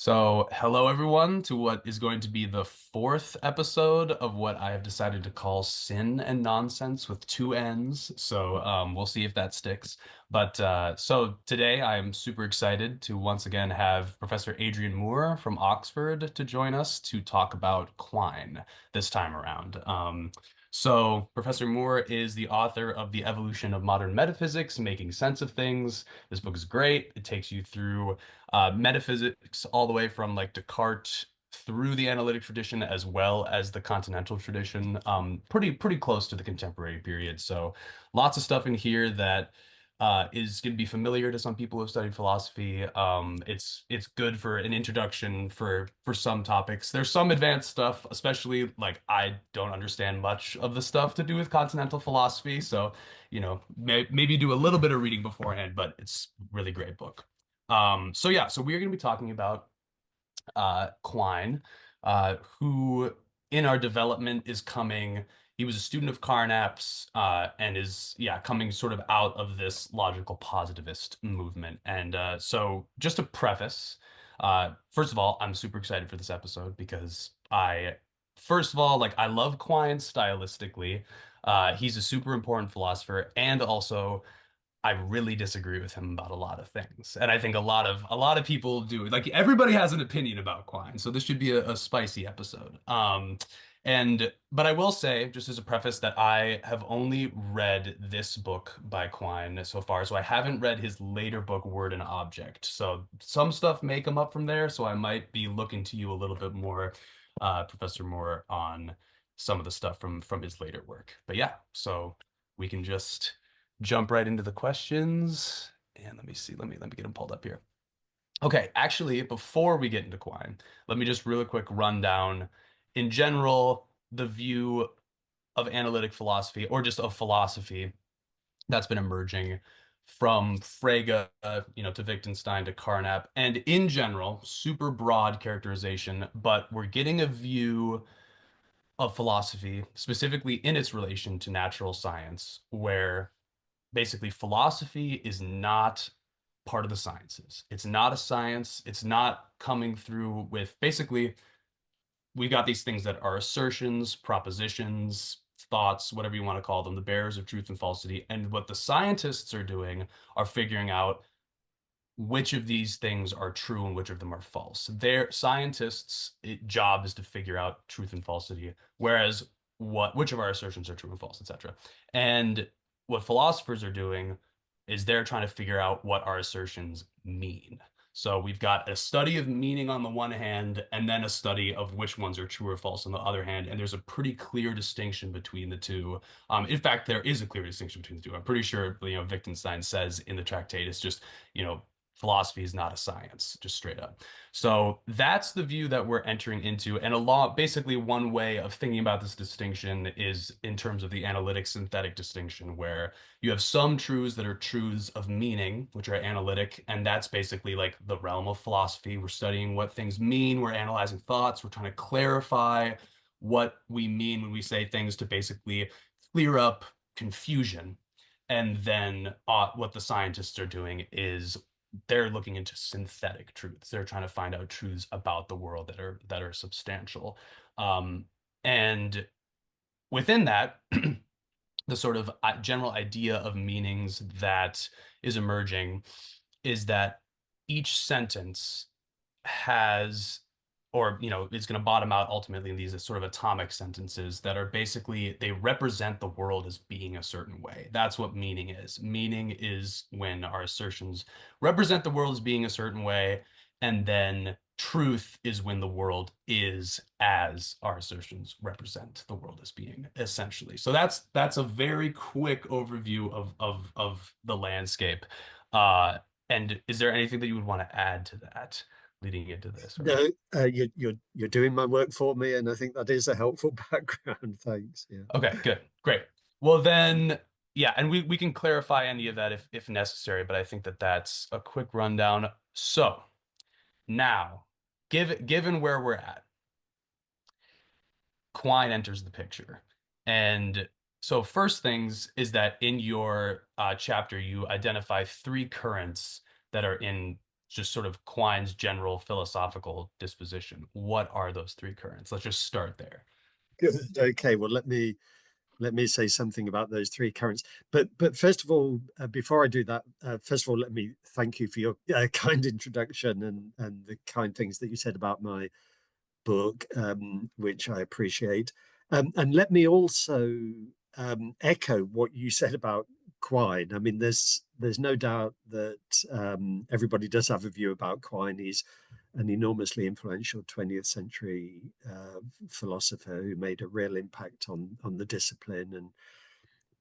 So, hello everyone to what is going to be the fourth episode of what I have decided to call Sin and Nonsense with two N's. We'll see if that sticks. So today I am super excited to once again have Professor Adrian Moore from Oxford to join us to talk about Quine this time around. Professor Moore is the author of The Evolution of Modern Metaphysics, Making Sense of Things. This book is great. It takes you through metaphysics all the way from like Descartes through the analytic tradition as well as the continental tradition, pretty close to the contemporary period. So lots of stuff in here that is going to be familiar to some people who have studied philosophy. It's good for an introduction for some topics. There's some advanced stuff, especially like I don't understand much of the stuff to do with continental philosophy, so maybe do a little bit of reading beforehand, but it's really great book. So we're going to be talking about Quine, who in our development is coming. He was a student of Carnap's and is coming sort of out of this logical positivist movement. So just to preface, first of all, I'm super excited for this episode because first of all, like I love Quine stylistically. He's a super important philosopher, and also I really disagree with him about a lot of things. And I think a lot of people do. Like everybody has an opinion about Quine, so this should be a spicy episode. But I will say, just as a preface, that I have only read this book by Quine so far. So I haven't read his later book, Word and Object. So some stuff may come up from there. So I might be looking to you a little bit more, Professor Moore, on some of the stuff from his later work. But yeah, so we can just jump right into the questions. And let me see. Let me get them pulled up here. Okay, actually, before we get into Quine, let me just really quick run down, in general, the view of analytic philosophy or just of philosophy that's been emerging from Frege, to Wittgenstein to Carnap, and in general, super broad characterization, but we're getting a view of philosophy, specifically in its relation to natural science, where basically philosophy is not part of the sciences. It's not a science. It's not coming through with basically we've got these things that are assertions, propositions, thoughts, whatever you want to call them, the bearers of truth and falsity. And what the scientists are doing are figuring out which of these things are true and which of them are false. Their scientists' job is to figure out truth and falsity, whereas which of our assertions are true and false, etc. And what philosophers are doing is they're trying to figure out what our assertions mean. So we've got a study of meaning on the one hand, and then a study of which ones are true or false on the other hand. And there's a pretty clear distinction between the two. In fact, there is a clear distinction between the two. I'm pretty sure, Wittgenstein says in the tractate, it's just, philosophy is not a science, just straight up. So that's the view that we're entering into. And basically one way of thinking about this distinction is in terms of the analytic synthetic distinction, where you have some truths that are truths of meaning, which are analytic. And that's basically like the realm of philosophy. We're studying what things mean. We're analyzing thoughts. We're trying to clarify what we mean when we say things to basically clear up confusion. And then what the scientists are doing is they're looking into synthetic truths. They're trying to find out truths about the world that are substantial. And within that, the sort of general idea of meanings that is emerging is that each sentence has or it's going to bottom out ultimately in these sort of atomic sentences that are basically they represent the world as being a certain way. That's what meaning is. Meaning is when our assertions represent the world as being a certain way, and then truth is when the world is as our assertions represent the world as being, essentially. So that's a very quick overview of the landscape. And is there anything that you would want to add to that leading into this? Or No, you're doing my work for me, and I think that is a helpful background. Thanks. Yeah. okay, good, great. Well then, yeah, and we can clarify any of that if necessary, but I think that that's a quick rundown. So now, given where we're at, Quine enters the picture. And so first things is that in your chapter, you identify three currents that are in just sort of Quine's general philosophical disposition. What are those three currents? Let's just start there. Good. Okay, well, let me say something about those three currents. But first of all, before I do that, first of all, let me thank you for your kind introduction and the kind things that you said about my book, which I appreciate. And let me also echo what you said about Quine. I mean, there's no doubt that everybody does have a view about Quine. He's an enormously influential 20th century philosopher who made a real impact on the discipline, and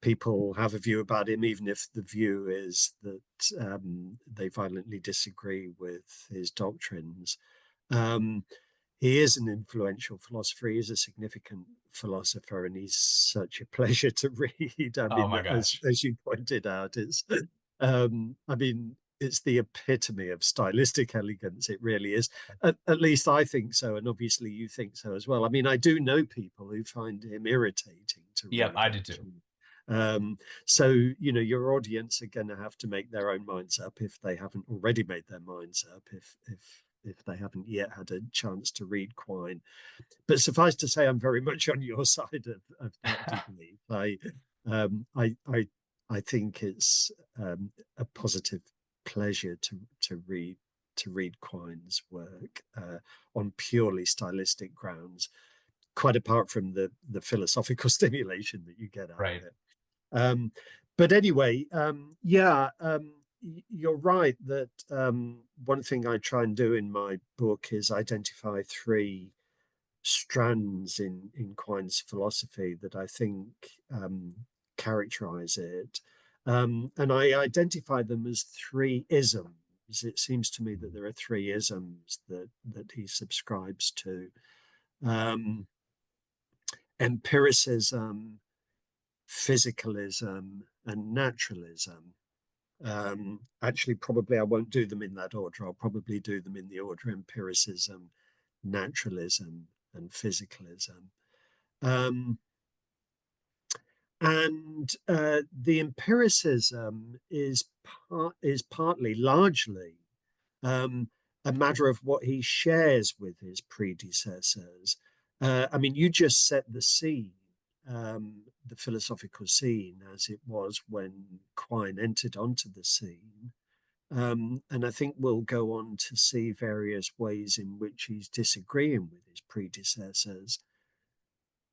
people have a view about him, even if the view is that they violently disagree with his doctrines. Um, he is an influential philosopher. He is a significant philosopher, and he's such a pleasure to read. I Oh mean, my gosh. as you pointed out, I mean, it's the epitome of stylistic elegance. It really is. At least I think so, and obviously you think so as well. I mean, I do know people who find him irritating to Yep, read, I do too. actually. So your audience are going to have to make their own minds up if they haven't already made their minds up. If they haven't yet had a chance to read Quine. But suffice to say, I'm very much on your side of that debate. I think it's a positive pleasure to read Quine's work on purely stylistic grounds, quite apart from the philosophical stimulation that you get out of Right. it. Um, but anyway, yeah, you're right that one thing I try and do in my book is identify three strands in Quine's philosophy that I think characterize it. And I identify them as three isms. It seems to me that there are three isms that he subscribes to: um, empiricism, physicalism, and naturalism. Actually, probably I won't do them in that order. I'll probably do them in the order empiricism, naturalism, and physicalism. Um, and the empiricism is partly, largely, um, a matter of what he shares with his predecessors. I mean, you just set the scene, the philosophical scene, as it was when Quine entered onto the scene. And I think we'll go on to see various ways in which he's disagreeing with his predecessors.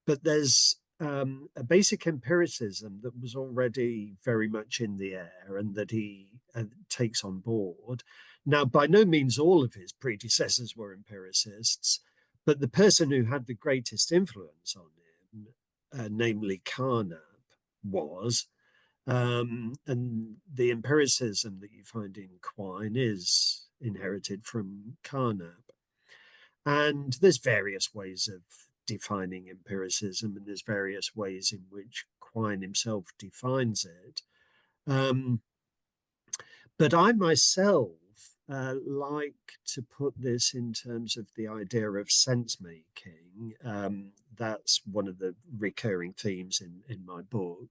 But there's a basic empiricism that was already very much in the air and that he takes on board. Now, by no means all of his predecessors were empiricists, but the person who had the greatest influence on him, namely Carnap, was. And the empiricism that you find in Quine is inherited from Carnap. And there's various ways of defining empiricism, and there's various ways in which Quine himself defines it. Um, but I myself like to put this in terms of the idea of sense making. That's one of the recurring themes in my book.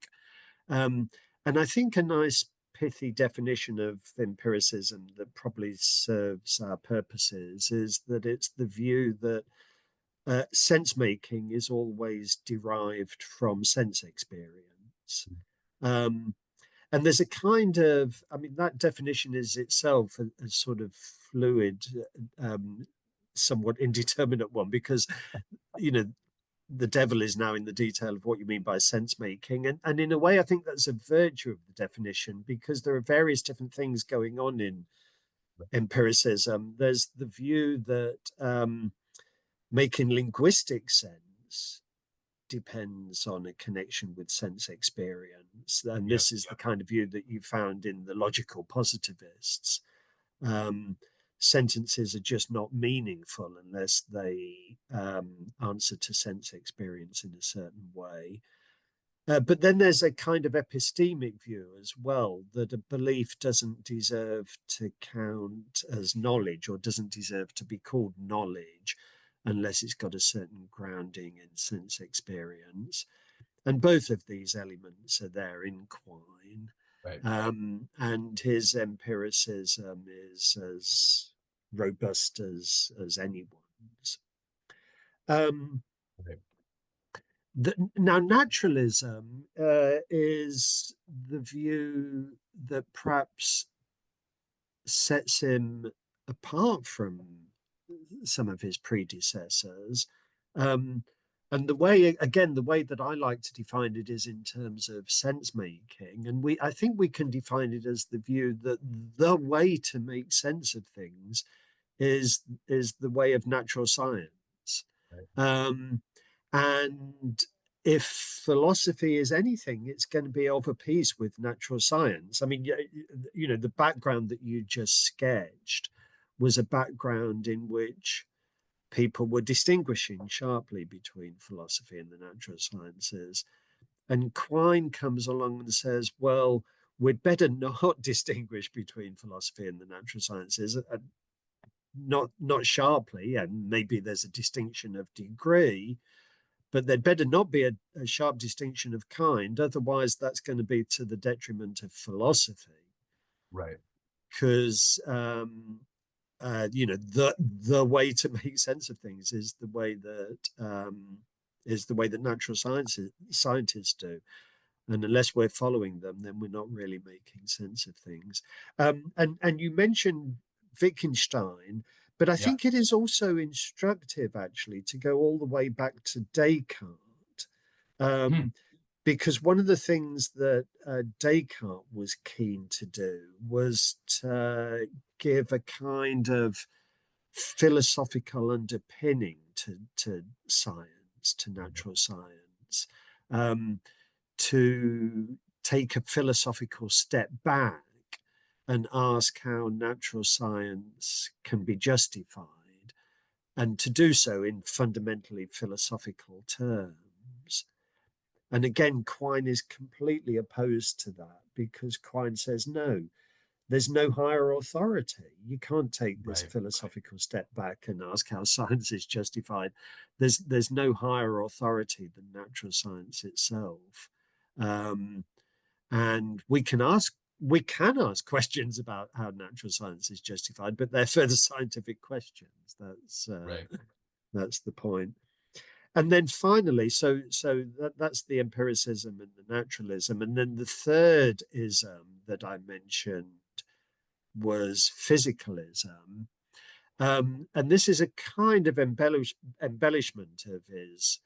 Um, and I think a nice pithy definition of empiricism that probably serves our purposes is that it's the view that sense making is always derived from sense experience. Um, and there's a kind of, I mean, that definition is itself a sort of fluid, um, somewhat indeterminate one, because, you know, the devil is now in the detail of what you mean by sense making. And in a way, I think that's a virtue of the definition, because there are various different things going on in empiricism. There's the view that making linguistic sense depends on a connection with sense experience. And Yep. this is the kind of view that you found in the logical positivists. Um, Sentences are just not meaningful unless they answer to sense experience in a certain way. But then there's a kind of epistemic view as well, that a belief doesn't deserve to count as knowledge or doesn't deserve to be called knowledge unless it's got a certain grounding in sense experience. And both of these elements are there in Quine. Right. And his empiricism is as robust as anyone's. Um, Right. Now, naturalism is the view that perhaps sets him apart from some of his predecessors. Um, and the way, again, the way that I like to define it is in terms of sense making. And I think we can define it as the view that the way to make sense of things is the way of natural science. Right. Um, and if philosophy is anything, it's going to be of a piece with natural science. I mean, the background that you just sketched was a background in which people were distinguishing sharply between philosophy and the natural sciences. And Quine comes along and says, well, we'd better not distinguish between philosophy and the natural sciences, not sharply, and maybe there's a distinction of degree, but there'd better not be a sharp distinction of kind. Otherwise, that's going to be to the detriment of philosophy, Right. because the way to make sense of things is the way that natural scientists do. And unless we're following them, then we're not really making sense of things. And you mentioned Wittgenstein, but I Yeah. think it is also instructive actually to go all the way back to Descartes, Hmm. um, because one of the things that Descartes was keen to do was to give a kind of philosophical underpinning to science, to natural science, um, to take a philosophical step back and ask how natural science can be justified, and to do so in fundamentally philosophical terms. And again, Quine is completely opposed to that because Quine says, no, there's no higher authority. You can't take this Right. philosophical step back and ask how science is justified. There's no higher authority than natural science itself. Um, and we can ask questions about how natural science is justified, but they're further scientific questions. Right. That's the point. And then finally, that's the empiricism and the naturalism, and then the third ism that I mentioned was physicalism. And this is a kind of embellishment of his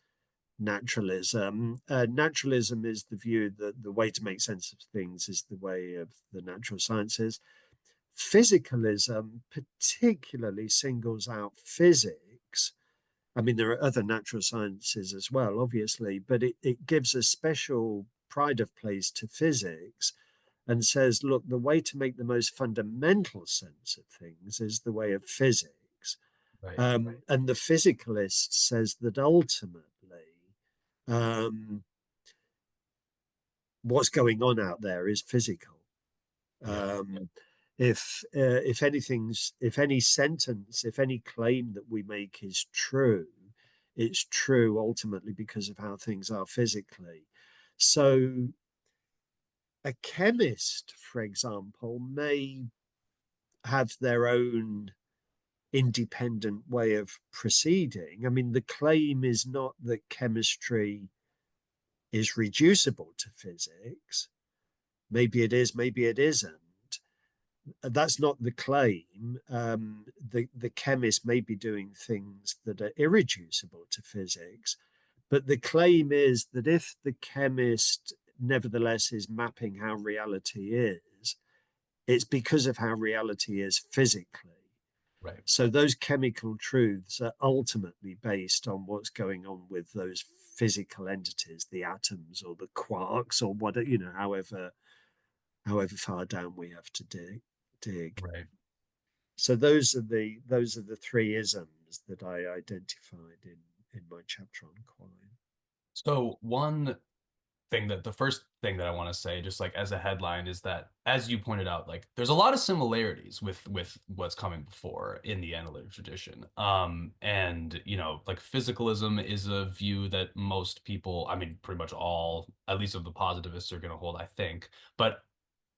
naturalism. Naturalism is the view that the way to make sense of things is the way of the natural sciences. Physicalism particularly singles out physics. I mean, there are other natural sciences as well, obviously, but it gives a special pride of place to physics and says, look, the way to make the most fundamental sense of things is the way of physics. Right. And the physicalist says that ultimately, um, what's going on out there is physical. Yeah. Um, if any sentence, if any claim that we make is true, it's true ultimately because of how things are physically. So a chemist, for example, may have their own independent way of proceeding. I mean, the claim is not that chemistry is reducible to physics. Maybe it is, maybe it isn't. That's not the claim. The chemist may be doing things that are irreducible to physics, but the claim is that if the chemist nevertheless is mapping how reality is, it's because of how reality is physically. Right. So those chemical truths are ultimately based on what's going on with those physical entities, the atoms or the quarks or whatever, however far down we have to dig. Right. So those are the three isms that I identified in my chapter on Quine. So one thing that the first thing that I want to say, just like as a headline, is that as you pointed out, like there's a lot of similarities with what's coming before in the analytic tradition. And like physicalism is a view that most people, I mean, pretty much all, at least of the positivists, are going to hold, I think. But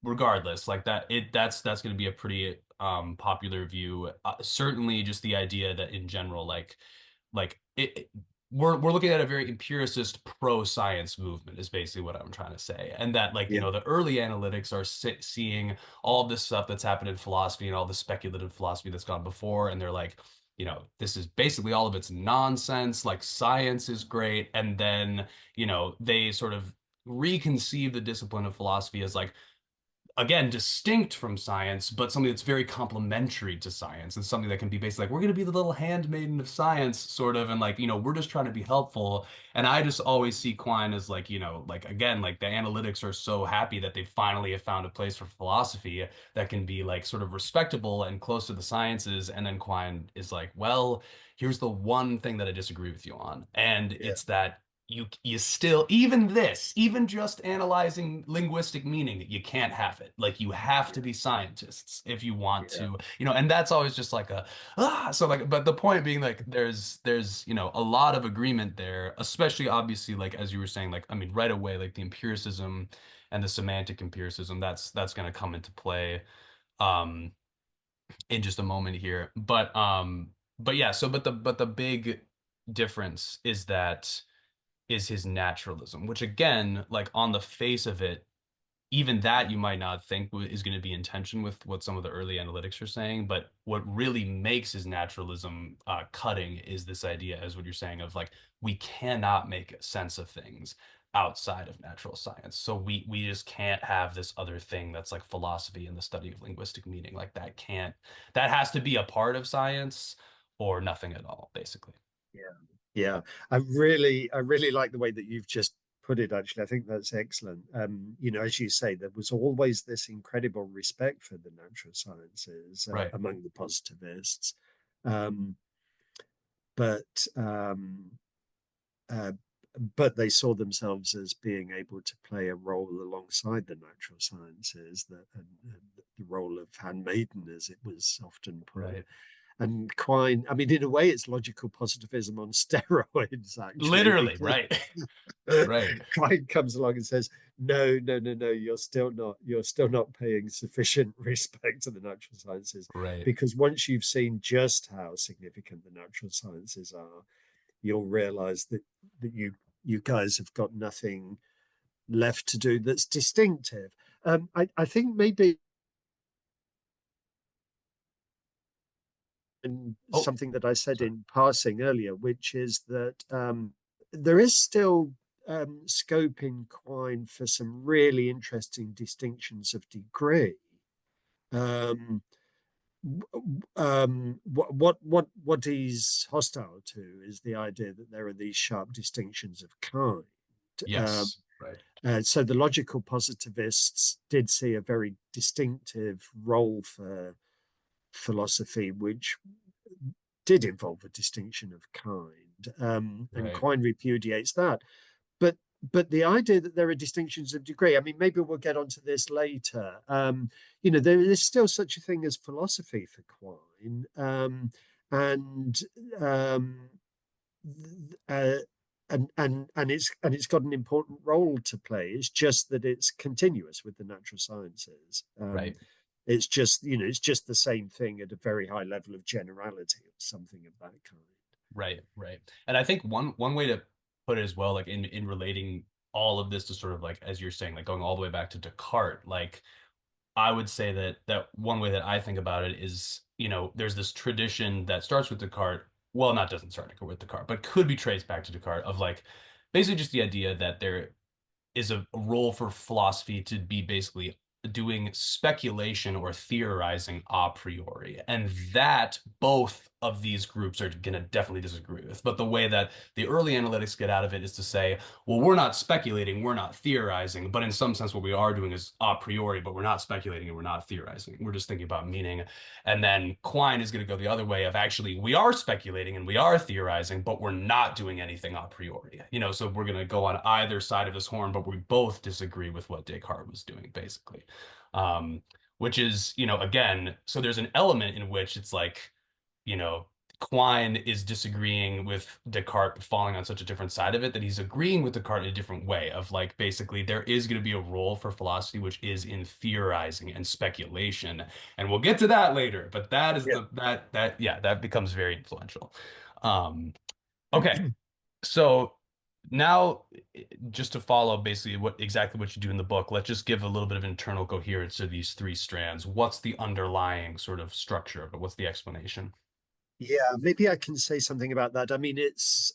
regardless, like that's going to be a pretty popular view. Certainly just the idea that in general, we're looking at a very empiricist pro science movement is basically what I'm trying to say. And that, like, Yeah, the early analytics are seeing all this stuff that's happened in philosophy and all the speculative philosophy that's gone before, and they're like, this is basically all of it's nonsense, like science is great. And then, they sort of reconceive the discipline of philosophy as like, again, distinct from science, but something that's very complementary to science, and something that can be basically like, we're going to be the little handmaiden of science, sort of, and like, we're just trying to be helpful. And I just always see Quine as like, like, again, like the analytics are so happy that they finally have found a place for philosophy that can be like sort of respectable and close to the sciences. And then Quine is like, well, here's the one thing that I disagree with you on, and yeah, it's that you still, even just analyzing linguistic meaning, you can't have it. Like, you have to yeah, be scientists if you want yeah, to, and that's always just like so like, but the point being, like, there's a lot of agreement there, especially obviously, like, as you were saying, like, I mean, right away, like the empiricism and the semantic empiricism, that's going to come into play um in just a moment here. But yeah, so but the big difference is his naturalism, which, again, like, on the face of it, even that you might not think is going to be in tension with what some of the early analytics are saying. But what really makes his naturalism cutting is this idea, as what you're saying, of like, we cannot make sense of things outside of natural science. So we just can't have this other thing that's like philosophy and the study of linguistic meaning. Like, that has to be a part of science or nothing at all, basically. yeah, yeah. I really like the way that you've just put it, actually. I think that's excellent. As you say, there was always this incredible respect for the natural sciences Right. among the positivists. Um, but uh, but they saw themselves as being able to play a role alongside the natural sciences, and the role of handmaiden, as it was often put. Right. And Quine, I mean, in a way, it's logical positivism on steroids, actually, Literally, because right. Right. Quine comes along and says, "No, no, no, no, you're still not paying sufficient respect to the natural sciences, Right. because once you've seen just how significant the natural sciences are, you'll realize that you guys have got nothing left to do that's distinctive." I think maybe Oh, something that I said sorry. in passing earlier, which is that there is still scope in Quine for some really interesting distinctions of degree. Um, what he's hostile to is the idea that there are these sharp distinctions of kind. Um, Yes. Right. so the logical positivists did see a very distinctive role for philosophy, which did involve a distinction of kind, and Right. Quine repudiates that. But the idea that there are distinctions of degree, I mean, maybe we'll get onto this later. There is still such a thing as philosophy for Quine, and um, uh, and it's got an important role to play. It's just that it's continuous with the natural sciences. Right. It's just it's just the same thing at a very high level of generality or something of that kind. Right. Right. And I think one way to put it as well, like, in relating all of this to sort of, like, as you're saying, like, going all the way back to Descartes, like, I would say that one way that I think about it is, there's this tradition that starts with Descartes. Well, not doesn't start with Descartes, but could be traced back to Descartes, of like, basically just the idea that there is a role for philosophy to be basically doing speculation or theorizing a priori. And that both of these groups are going to definitely disagree with. But the way that the early analytics get out of it is to say, well, we're not speculating, we're not theorizing, but in some sense, what we are doing is a priori, but we're not speculating and we're not theorizing. We're just thinking about meaning. And then Quine is going to go the other way of, actually, we are speculating and we are theorizing, but we're not doing anything a priori. So we're going to go on either side of this horn, but we both disagree with what Descartes was doing, basically. Um, which is, again, so there's an element in which it's like, you know, Quine is disagreeing with Descartes, but falling on such a different side of it that he's agreeing with Descartes in a different way of like basically there is going to be a role for philosophy which is in theorizing and speculation. And we'll get to that later, but that is Yeah. that yeah, that becomes very influential. Um, okay. So now, just to follow basically what you do in the book, let's just give a little bit of internal coherence to these three strands. What's the underlying sort of structure of it? What's the explanation? Yeah, maybe I can say something about that. I mean, it's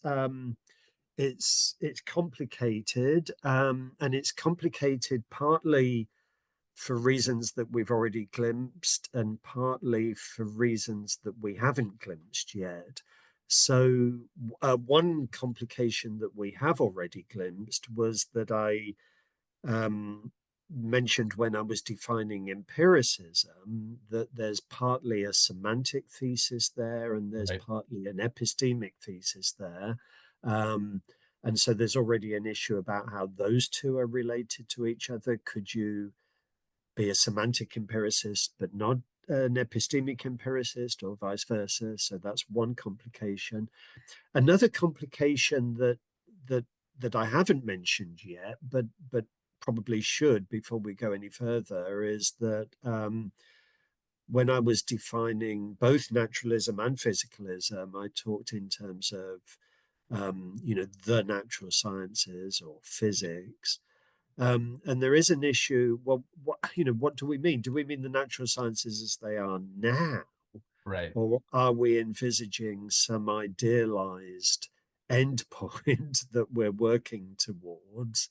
complicated, and it's complicated partly for reasons that we've already glimpsed, and partly for reasons that we haven't glimpsed yet. So, one complication that we have already glimpsed was that I mentioned when I was defining empiricism that there's partly a semantic thesis there and there's Right. partly an epistemic thesis there. Um, and so there's already an issue about how those two are related to each other. Could you be a semantic empiricist but not an epistemic empiricist, or vice versa? So that's one complication. Another complication that that I haven't mentioned yet, but probably should before we go any further, is that when I was defining both naturalism and physicalism, I talked in terms of the natural sciences or physics. And there is an issue. Well, what do we mean? Do we mean the natural sciences as they are now? Right. Or are we envisaging some idealized endpoint that we're working towards?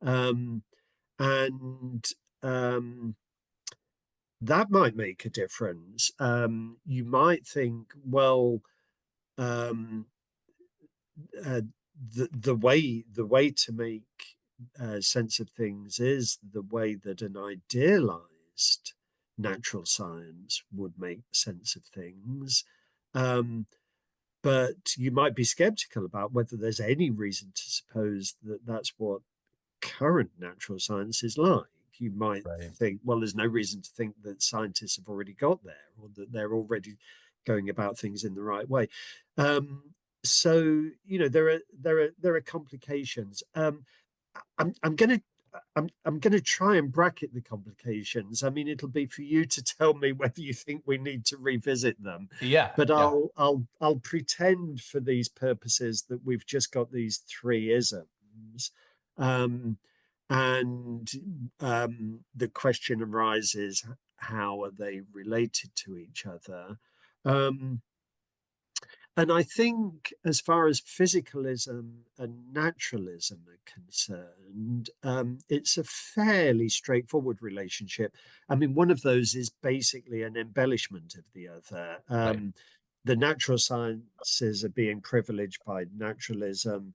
Um, and that might make a difference. You might think, well, um, uh, the way to make sense of things is the way that an idealized natural science would make sense of things. Um, but you might be skeptical about whether there's any reason to suppose that that's what current natural science is like. You might Right. think, well, there's no reason to think that scientists have already got there or that they're already going about things in the right way. Um, so there are complications. I'm going to I'm going to try and bracket the complications. I mean, it'll be for you to tell me whether you think we need to revisit them, Yeah. but Yeah. I'll pretend for these purposes that we've just got these three isms, um, and the question arises: how are they related to each other? Um, and I think, as far as physicalism and naturalism are concerned, it's a fairly straightforward relationship. I mean, one of those is basically an embellishment of the other. Right. The natural sciences are being privileged by naturalism.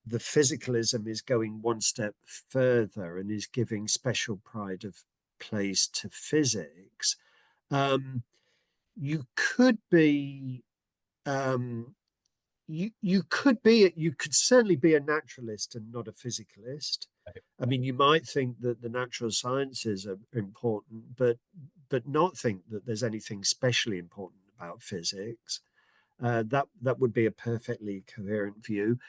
The physicalism is going one step further and is giving special pride of place to physics. Um, you could be um, you could certainly be a naturalist and not a physicalist. Right. I mean, you might think that the natural sciences are important, but not think that there's anything specially important about physics. That would be a perfectly coherent view.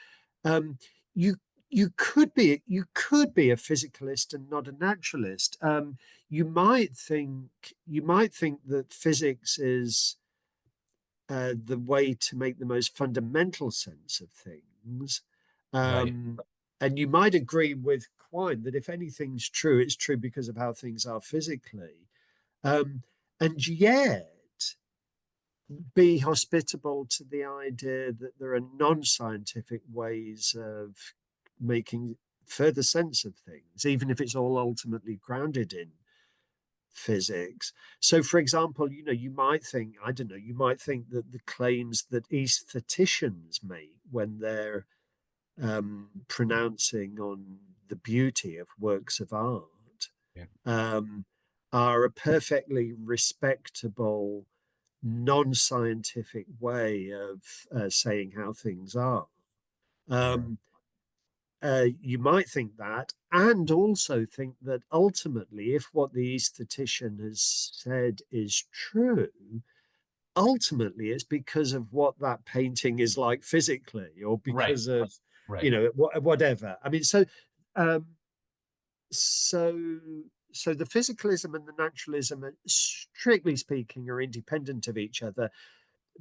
Um, you you could be a physicalist and not a naturalist. You might think that physics is the way to make the most fundamental sense of things. Right. Um, and you might agree with Quine that if anything's true, it's true because of how things are physically. Um, and yet, be hospitable to the idea that there are non scientific ways of making further sense of things, even if it's all ultimately grounded in physics. So, for example, you might think, I don't know, you might think that the claims that aestheticians make when they're pronouncing on the beauty of works of art Yeah. um, are a perfectly respectable, non scientific way of saying how things are. Right. Um, you might think that, and also think that ultimately, if what the aesthetician has said is true, ultimately it's because of what that painting is like physically, or Right. because of, Right. whatever. I mean, um, so so the physicalism and the naturalism, strictly speaking, are independent of each other,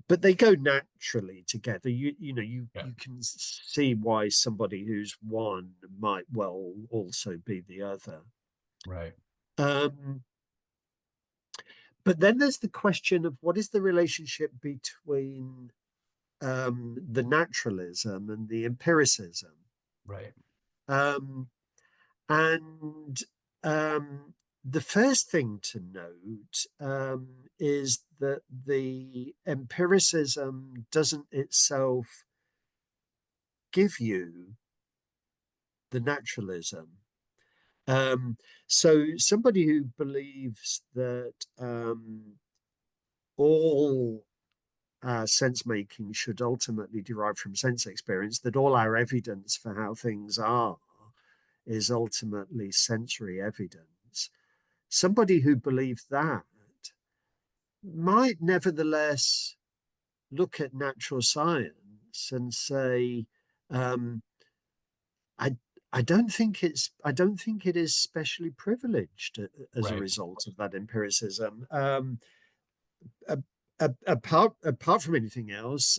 but they go naturally together. Yeah. You can see why somebody who's one might well also be the other. Right. Um, but then there's the question of what is the relationship between the naturalism and the empiricism. Right. Um, and the first thing to note is that the empiricism doesn't itself give you the naturalism. Um, so somebody who believes that all sense making should ultimately derive from sense experience, that all our evidence for how things are is ultimately sensory evidence. Somebody who believes that might nevertheless look at natural science and say, um, I I don't think it is specially privileged as a Right. result of that empiricism. Apart from anything else,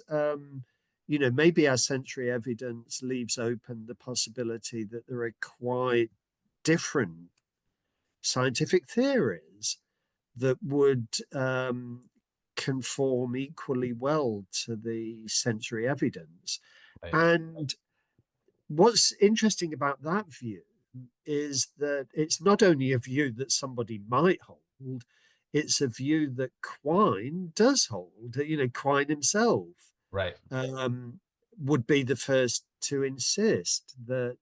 maybe our sensory evidence leaves open the possibility that there are quite different scientific theories that would conform equally well to the sensory evidence. Right. And what's interesting about that view is that it's not only a view that somebody might hold, it's a view that Quine does hold. Quine himself Right. um, would be the first to insist that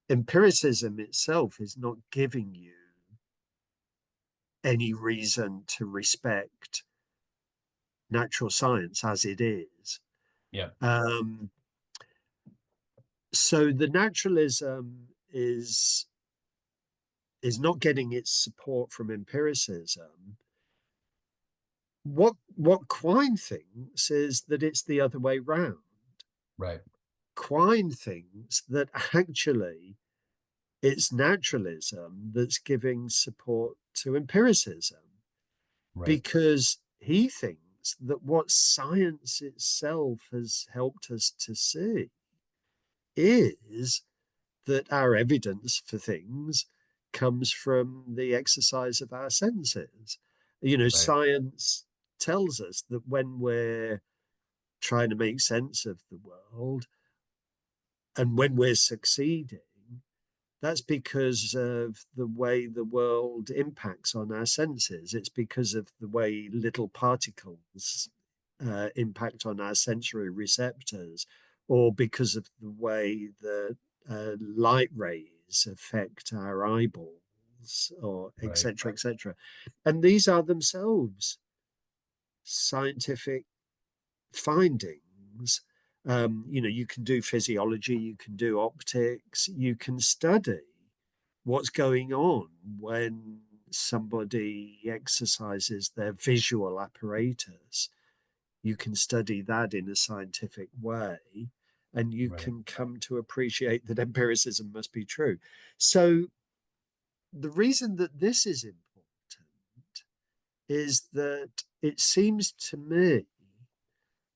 empiricism itself is not giving you any reason to respect natural science as it is. Yeah. Um, so the naturalism is not getting its support from empiricism. What Quine thinks is that it's the other way round. Right. Quine thinks that actually it's naturalism that's giving support to empiricism, Right. because he thinks that what science itself has helped us to see is that our evidence for things comes from the exercise of our senses. Right. Science tells us that when we're trying to make sense of the world and when we're succeeding, that's because of the way the world impacts on our senses. It's because of the way little particles impact on our sensory receptors, or because of the way that light rays affect our eyeballs, or Right. etc. etc. And these are themselves scientific findings. You can do physiology, you can do optics, you can study what's going on when somebody exercises their visual apparatus. You can study that in a scientific way, and you Right. can come to appreciate that empiricism must be true. So, the reason that this is important is that it seems to me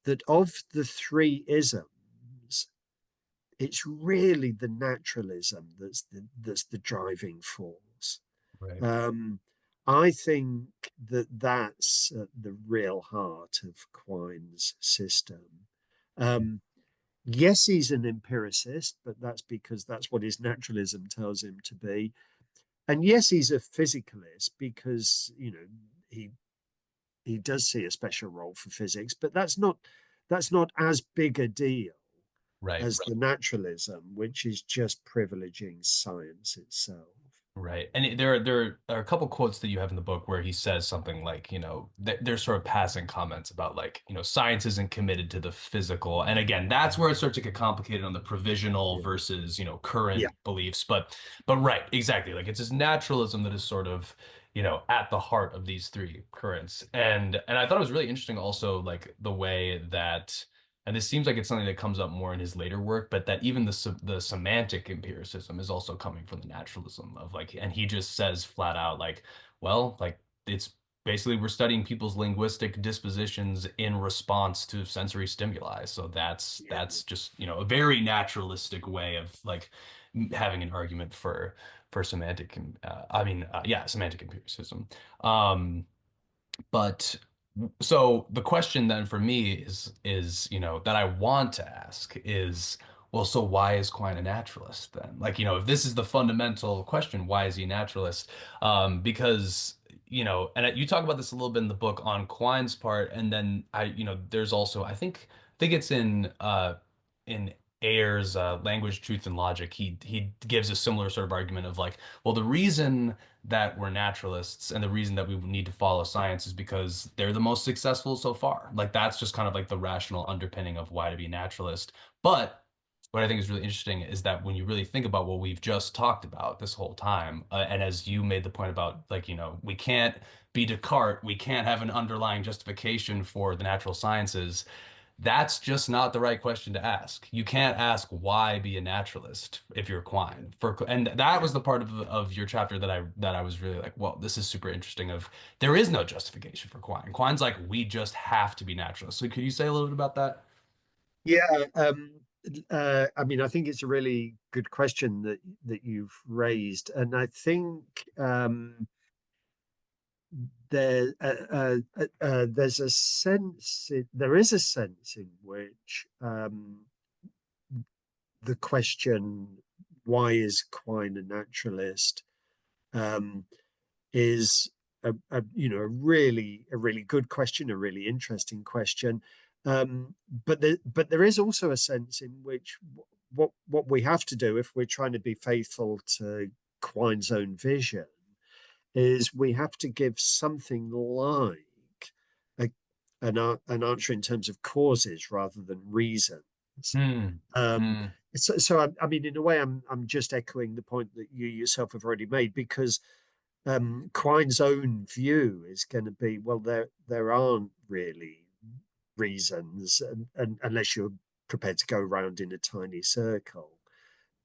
that of the three isms, it's really the naturalism that's the driving force. Right. Um, I think that that's at the real heart of Quine's system. Um, yes, he's an empiricist, but that's because that's what his naturalism tells him to be. And yes, he's a physicalist because he he does see a special role for physics, but that's not as big a deal Right. as the naturalism, which is just privileging science itself. Right. And there are a couple quotes that you have in the book where he says something like, there's sort of passing comments about like, science isn't committed to the physical. And again, that's where it starts to get complicated on the provisional Yeah, versus, yeah, current beliefs. But right, exactly. Like it's this naturalism that is sort of, at the heart of these three currents. And I thought it was really interesting also like the way that, and this seems like it's something that comes up more in his later work, but that even the semantic empiricism is also coming from the naturalism of like, and he just says flat out like, well, like it's basically we're studying people's linguistic dispositions in response to sensory stimuli. So Yeah. that's just, a very naturalistic way of like having an argument for semantic, yeah, semantic empiricism. Um, but so the question then for me is that I want to ask is, well, so why is Quine a naturalist then? Like, if this is the fundamental question, why is he a naturalist? Because and you talk about this a little bit in the book on Quine's part, and then there's also I think it's in Ayer's Language, Truth, and Logic. He gives a similar sort of argument of like, well, the reason that we're naturalists and the reason that we need to follow science is because they're the most successful so far. Like that's just kind of like the rational underpinning of why to be naturalist. But what I think is really interesting is that when you really think about what we've just talked about this whole time, and as you made the point about like, we can't be Descartes, we can't have an underlying justification for the natural sciences. That's just not the right question to ask. You can't ask why be a naturalist if you're Quine. And that was the part of your chapter that I was really like, well, this is super interesting. Of there is no justification for Quine. Quine's like, we just have to be naturalists. So could you say a little bit about that? Yeah, I mean, I think it's a really good question that you've raised, and I think there's a sense, there is a sense in which the question, why is Quine a naturalist, um, is a really good question, a really interesting question. But there is also a sense in which what we have to do if we're trying to be faithful to Quine's own vision is we have to give something like a, an answer in terms of causes rather than reasons. Hmm. Um, Hmm. so I mean, in a way, I'm just echoing the point that you yourself have already made, because Quine's own view is going to be, well, there aren't really reasons, and unless you're prepared to go around in a tiny circle,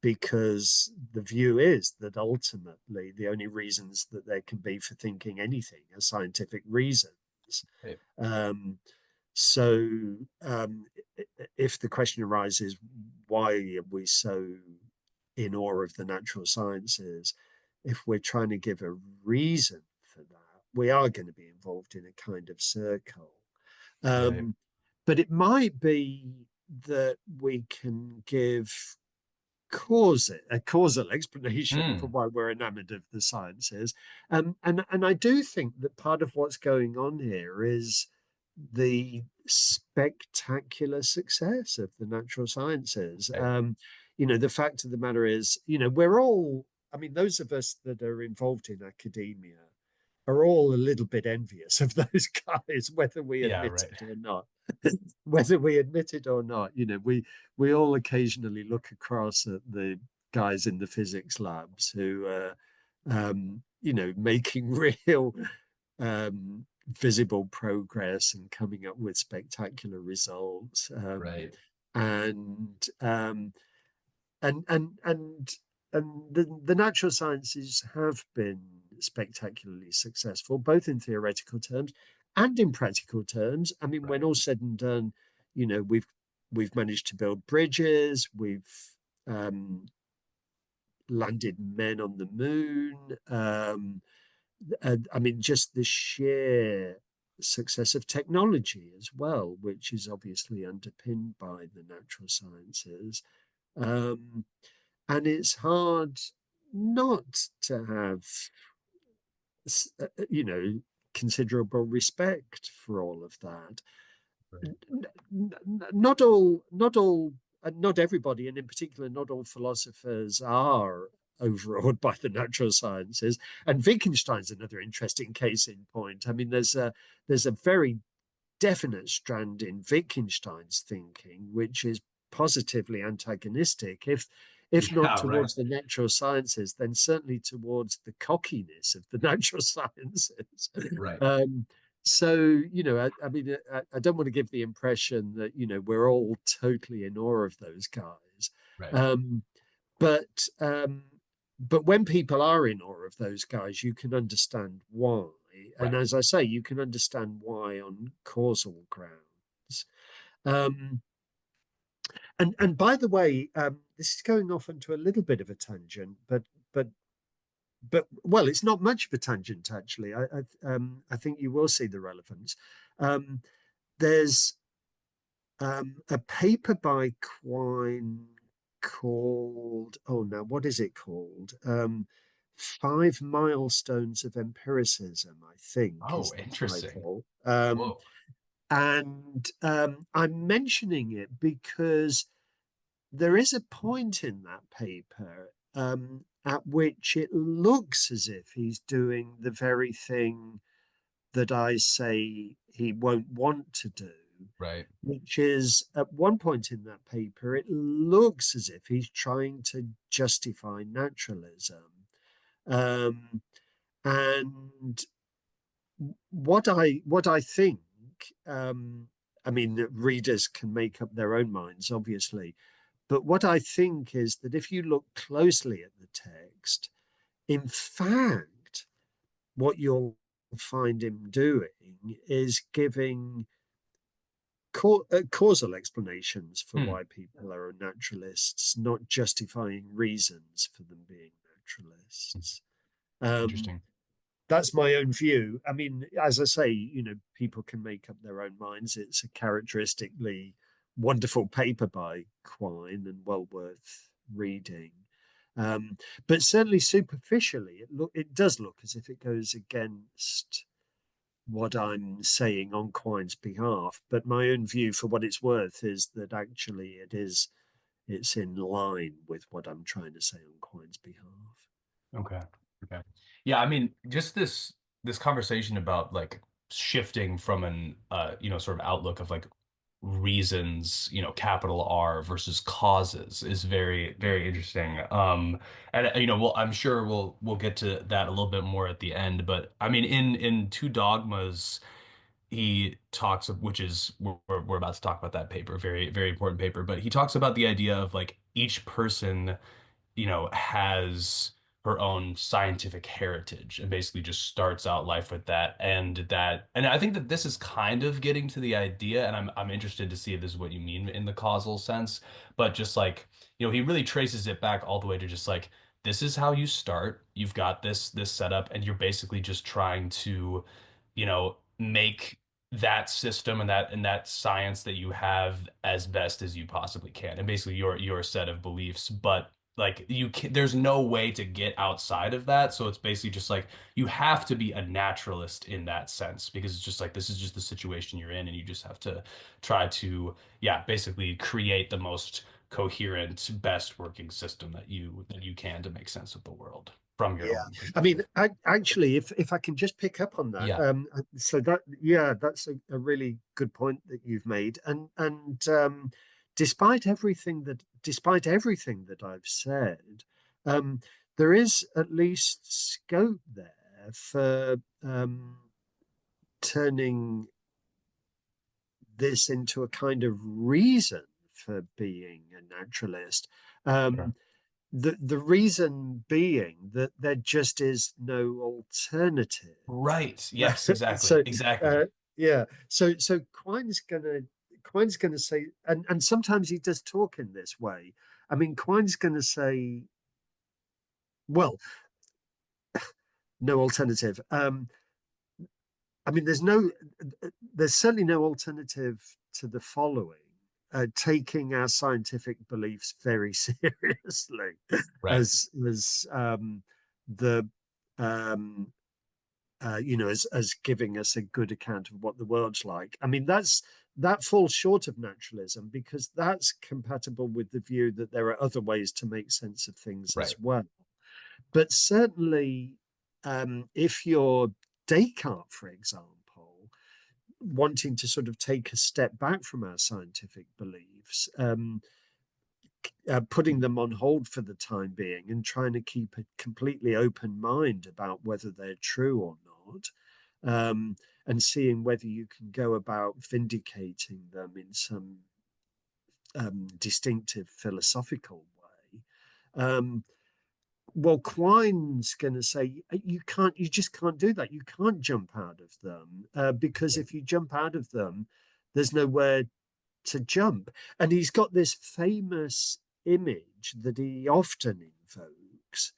because the view is that ultimately the only reasons that there can be for thinking anything are scientific reasons. Right. Um, so if the question arises, why are we so in awe of the natural sciences? If we're trying to give a reason for that, we are going to be involved in a kind of circle. Right. Um, but it might be that we can give a causal explanation for Hmm. why we're enamored of the sciences. And I do think that part of what's going on here is the spectacular success of the natural sciences. Right. The fact of the matter is, we're all, I mean, those of us that are involved in academia are all a little bit envious of those guys, whether we Yeah. admit Right. it or not. Whether we admit it or not, we all occasionally look across at the guys in the physics labs who are, making real visible progress and coming up with spectacular results. Right. And and and and and the natural sciences have been spectacularly successful, both in theoretical terms and in practical terms. I mean, when Right. all said and done, we've managed to build bridges, we've um, landed men on the moon. I mean, just the sheer success of technology as well, which is obviously underpinned by the natural sciences. Um, and it's hard not to have you know considerable respect for all of that. Right. Not everybody, and in particular not all philosophers, are overawed by the natural sciences. And Wittgenstein's another interesting case in point. I mean, there's a very definite strand in Wittgenstein's thinking which is positively antagonistic. if not Yeah, right, towards the natural sciences, then certainly towards the cockiness of the natural sciences. right, Um, so, I mean, I don't want to give the impression that, we're all totally in awe of those guys. right, Um, but but when people are in awe of those guys, you can understand why. And right. as I say, you can understand why on causal grounds. Um, and by the way, this is going off into a little bit of a tangent, but well, it's not much of a tangent actually. I think you will see the relevance. Um, there's a paper by Quine called, oh no, what is it called? Five Milestones of Empiricism, I think, Oh, is the interesting. title. Whoa. And I'm mentioning it because there is a point in that paper at which it looks as if he's doing the very thing that I say he won't want to do, Right. which is at one point in that paper, it looks as if he's trying to justify naturalism. Um, and what I think, I mean, readers can make up their own minds, obviously, but what I think is that if you look closely at the text, in fact, what you'll find him doing is giving causal explanations for Hmm. why people are naturalists, not justifying reasons for them being naturalists. Um, Interesting. that's my own view. I mean, as I say, people can make up their own minds. It's a characteristically wonderful paper by Quine and well worth reading. Um, but certainly superficially, it does look as if it goes against what I'm saying on Quine's behalf. But my own view, for what it's worth, is that actually it's in line with what I'm trying to say on Quine's behalf. Okay. Okay. Yeah, I mean, just this conversation about like shifting from an sort of outlook of like reasons, capital R versus causes is very, very interesting. And well, I'm sure we'll get to that a little bit more at the end, but I mean, in Two Dogmas, he talks of, which is we're about to talk about that paper, very, very important paper, but he talks about the idea of like each person has her own scientific heritage and basically just starts out life with that. And I think that this is kind of getting to the idea, and I'm interested to see if this is what you mean in the causal sense, but just like, he really traces it back all the way to just like, this is how you start. You've got this setup, and you're basically just trying to, make that system and that science that you have as best as you possibly can, and basically your set of beliefs. But like there's no way to get outside of that, so it's basically just like you have to be a naturalist in that sense, because it's just like this is just the situation you're in, and you just have to try to, yeah, basically create the most coherent, best working system that you can to make sense of the world from your Yeah, own I mean, perspective. actually, if I can just pick up on that, Yeah, so that yeah, that's a really good point that you've made, and despite everything that I've said, um, there is at least scope there for turning this into a kind of reason for being a naturalist. sure. Um, the reason being that there just is no alternative. Right. Yes, exactly. So Exactly. yeah, so Quine's gonna say, and sometimes he does talk in this way. I mean, Quine's gonna say, well, no alternative. I mean, there's certainly no alternative to the following. Taking our scientific beliefs very seriously, Right. as the um, as giving us a good account of what the world's like. I mean, that falls short of naturalism because that's compatible with the view that there are other ways to make sense of things as Right. well. But certainly, if you're Descartes, for example, wanting to sort of take a step back from our scientific beliefs, putting them on hold for the time being and trying to keep a completely open mind about whether they're true or not, and seeing whether you can go about vindicating them in some distinctive philosophical way. Well, Quine's going to say you just can't do that. You can't jump out of them because if you jump out of them, there's nowhere to jump. And he's got this famous image that he often invokes.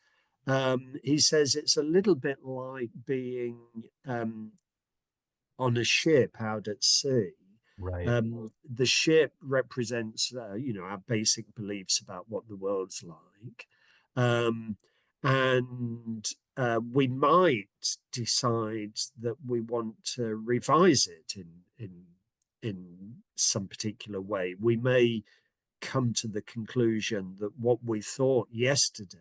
He says it's a little bit like being on a ship out at sea. Right. The ship represents, our basic beliefs about what the world's like. Um, and we might decide that we want to revise it in some particular way. We may come to the conclusion that what we thought yesterday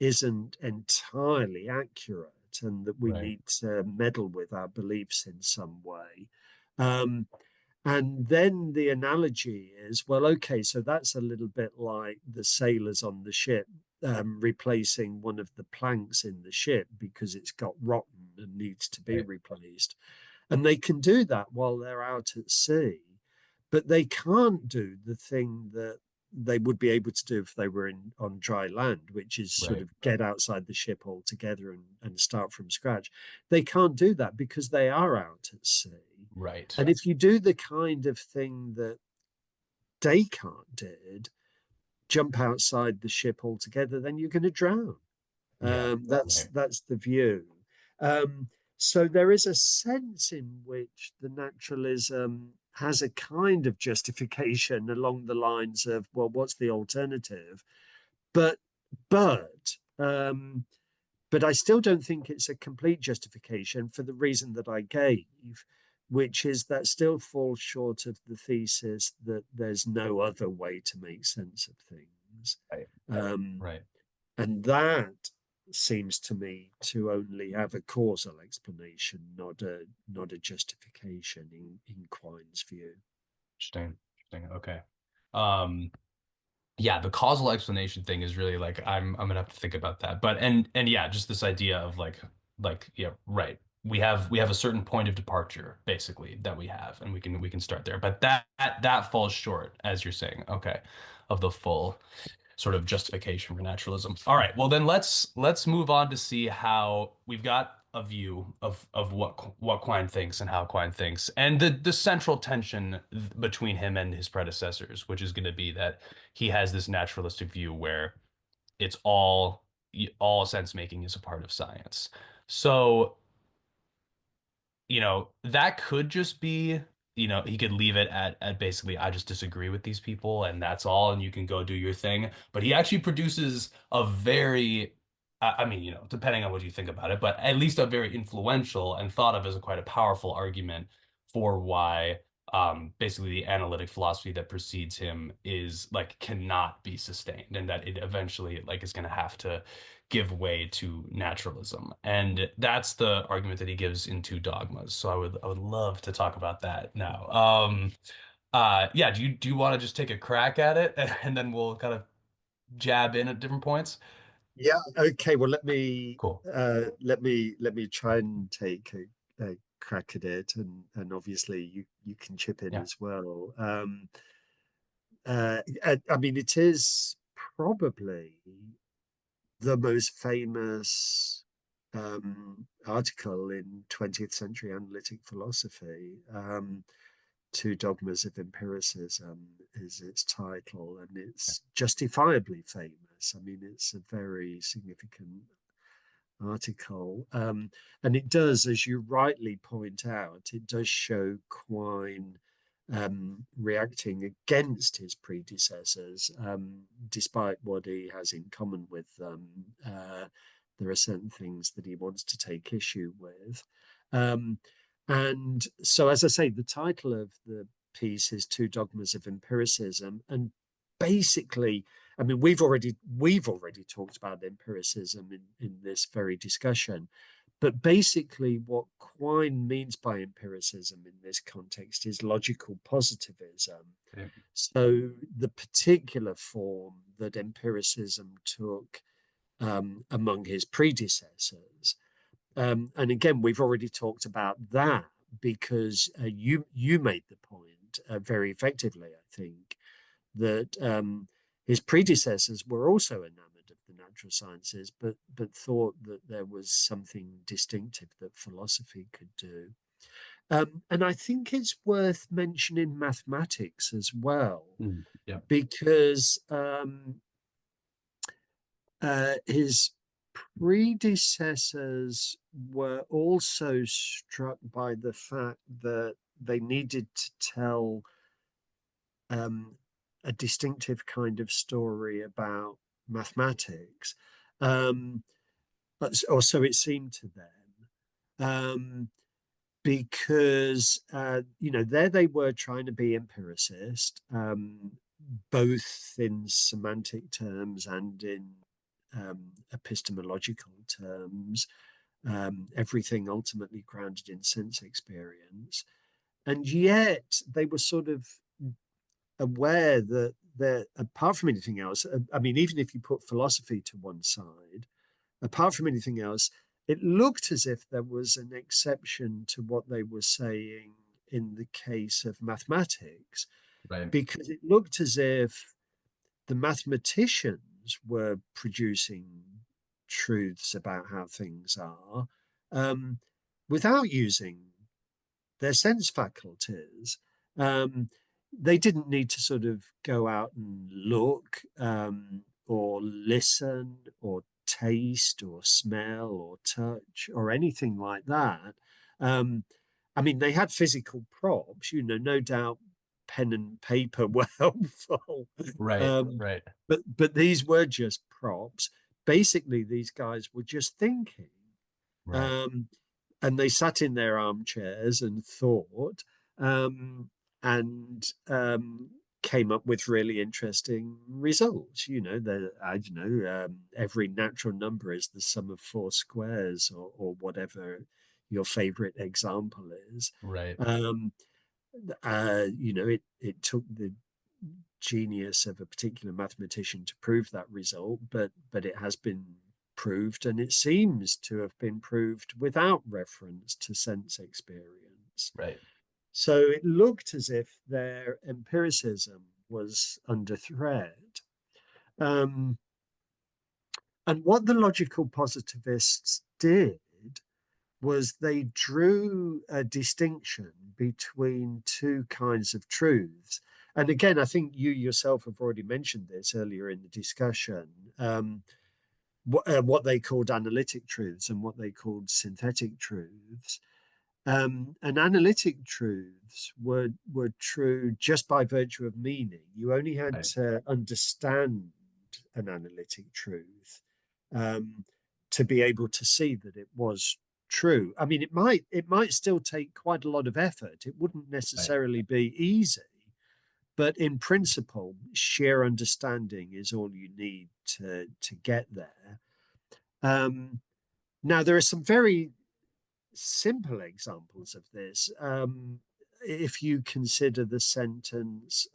isn't entirely accurate and that we Right. need to meddle with our beliefs in some way. Um, and then the analogy is, well, okay, so that's a little bit like the sailors on the ship replacing one of the planks in the ship because it's got rotten and needs to be Right. replaced. And they can do that while they're out at sea, but they can't do the thing that they would be able to do if they were on dry land, which is sort Right. of get outside the ship altogether and start from scratch. They can't do that because they are out at sea. Right. And if you do the kind of thing that Descartes did, jump outside the ship altogether, then you're going to drown. Yeah. That's Right. that's the view. Um, so there is a sense in which the naturalism has a kind of justification along the lines of, well, what's the alternative? But but um, but I still don't think it's a complete justification for the reason that I gave, which is that still falls short of the thesis that there's no other way to make sense of things. Right. Um, Right. and that seems to me to only have a causal explanation, not a justification in Quine's view. Interesting. Interesting. Okay. Um, yeah, the causal explanation thing is really like I'm gonna have to think about that. But and yeah, just this idea of like yeah, right. We have a certain point of departure basically that we have, and we can start there. But that falls short, as you're saying, okay, of the full sort of justification for naturalism. All right, well then let's move on to see how we've got a view of what Quine thinks and how Quine thinks, and the central tension between him and his predecessors, which is going to be that he has this naturalistic view where it's all sense making is a part of science. So that could just be, he could leave it at basically, I just disagree with these people and that's all, and you can go do your thing. But he actually produces a very, I mean, depending on what you think about it, but at least a very influential and thought of as a quite a powerful argument for why basically the analytic philosophy that precedes him is like cannot be sustained and that it eventually like is going to have to give way to naturalism. And that's the argument that he gives in Two Dogmas. So I would love to talk about that now. Yeah, do you want to just take a crack at it and then we'll kind of jab in at different points? Yeah. Okay. Well, Cool. let me try and take a crack at it, and obviously you can chip in Yeah. as well. I mean, it is probably the most famous article in 20th century analytic philosophy. Two Dogmas of Empiricism is its title, and it's justifiably famous. I mean, it's a very significant article. And it does, as you rightly point out, it does show Quine reacting against his predecessors, despite what he has in common with them. There are certain things that he wants to take issue with. Um, and so, as I say, the title of the piece is Two Dogmas of Empiricism. And basically, I mean, we've already talked about empiricism in this very discussion, But basically, what Quine means by empiricism in this context is logical positivism. Right. So the particular form that empiricism took among his predecessors. And again, we've already talked about that because you made the point very effectively, I think, that his predecessors were also enamored of the natural sciences, but thought that there was something distinctive that philosophy could do. And I think it's worth mentioning mathematics as well, Mm, yeah. because his predecessors were also struck by the fact that they needed to tell um, a distinctive kind of story about mathematics, um, or so it seemed to them, because there they were trying to be empiricist, both in semantic terms and in epistemological terms, everything ultimately grounded in sense experience. And yet they were sort of aware that apart from anything else, I mean, even if you put philosophy to one side, apart from anything else, it looked as if there was an exception to what they were saying in the case of mathematics, Right. because it looked as if the mathematicians were producing truths about how things are um, without using their sense faculties. Um, they didn't need to sort of go out and look or listen or taste or smell or touch or anything like that. Um, I mean, they had physical props, no doubt pen and paper were helpful. Right. Um, Right. but these were just props. Basically, these guys were just thinking. Right. Um, and they sat in their armchairs and thought, um, and came up with really interesting results. I don't know, every natural number is the sum of four squares, or whatever your favorite example is. Right. Um, it took the genius of a particular mathematician to prove that result, but it has been proved, and it seems to have been proved without reference to sense experience. Right. So it looked as if their empiricism was under threat. Um, and what the logical positivists did was they drew a distinction between two kinds of truths. And again, I think you yourself have already mentioned this earlier in the discussion. What they called analytic truths and what they called synthetic truths. And analytic truths were true just by virtue of meaning. You only had Right. to understand an analytic truth um, to be able to see that it was true. I mean, it might still take quite a lot of effort. It wouldn't Right. necessarily be easy, but in principle, sheer understanding is all you need to get there. Um, Now, there are some very simple examples of this. If you consider the sentence,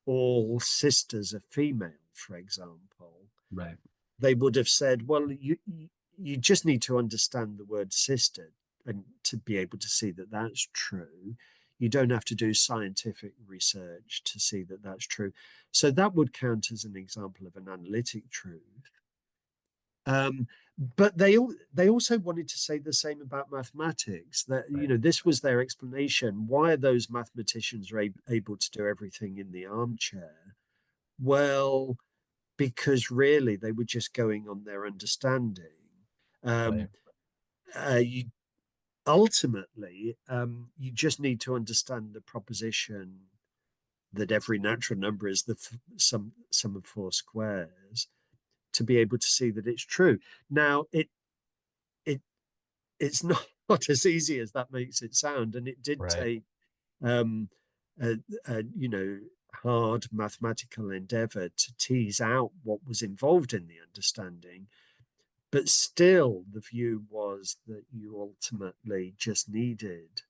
all sisters are female, for example, Right. they would have said, well, you just need to understand the word sister and to be able to see that that's true. You don't have to do scientific research to see that that's true. So that would count as an example of an analytic truth. Um, but they also wanted to say the same about mathematics. That Right. this was their explanation. Why are those mathematicians able to do everything in the armchair? Well, because really they were just going on their understanding. Right. Um, you ultimately you just need to understand the proposition that every natural number is the sum of four squares to be able to see that it's true. Now it it's not, not as easy as that makes it sound, and it did Right. take um, a hard mathematical endeavor to tease out what was involved in the understanding. But still, the view was that you ultimately just needed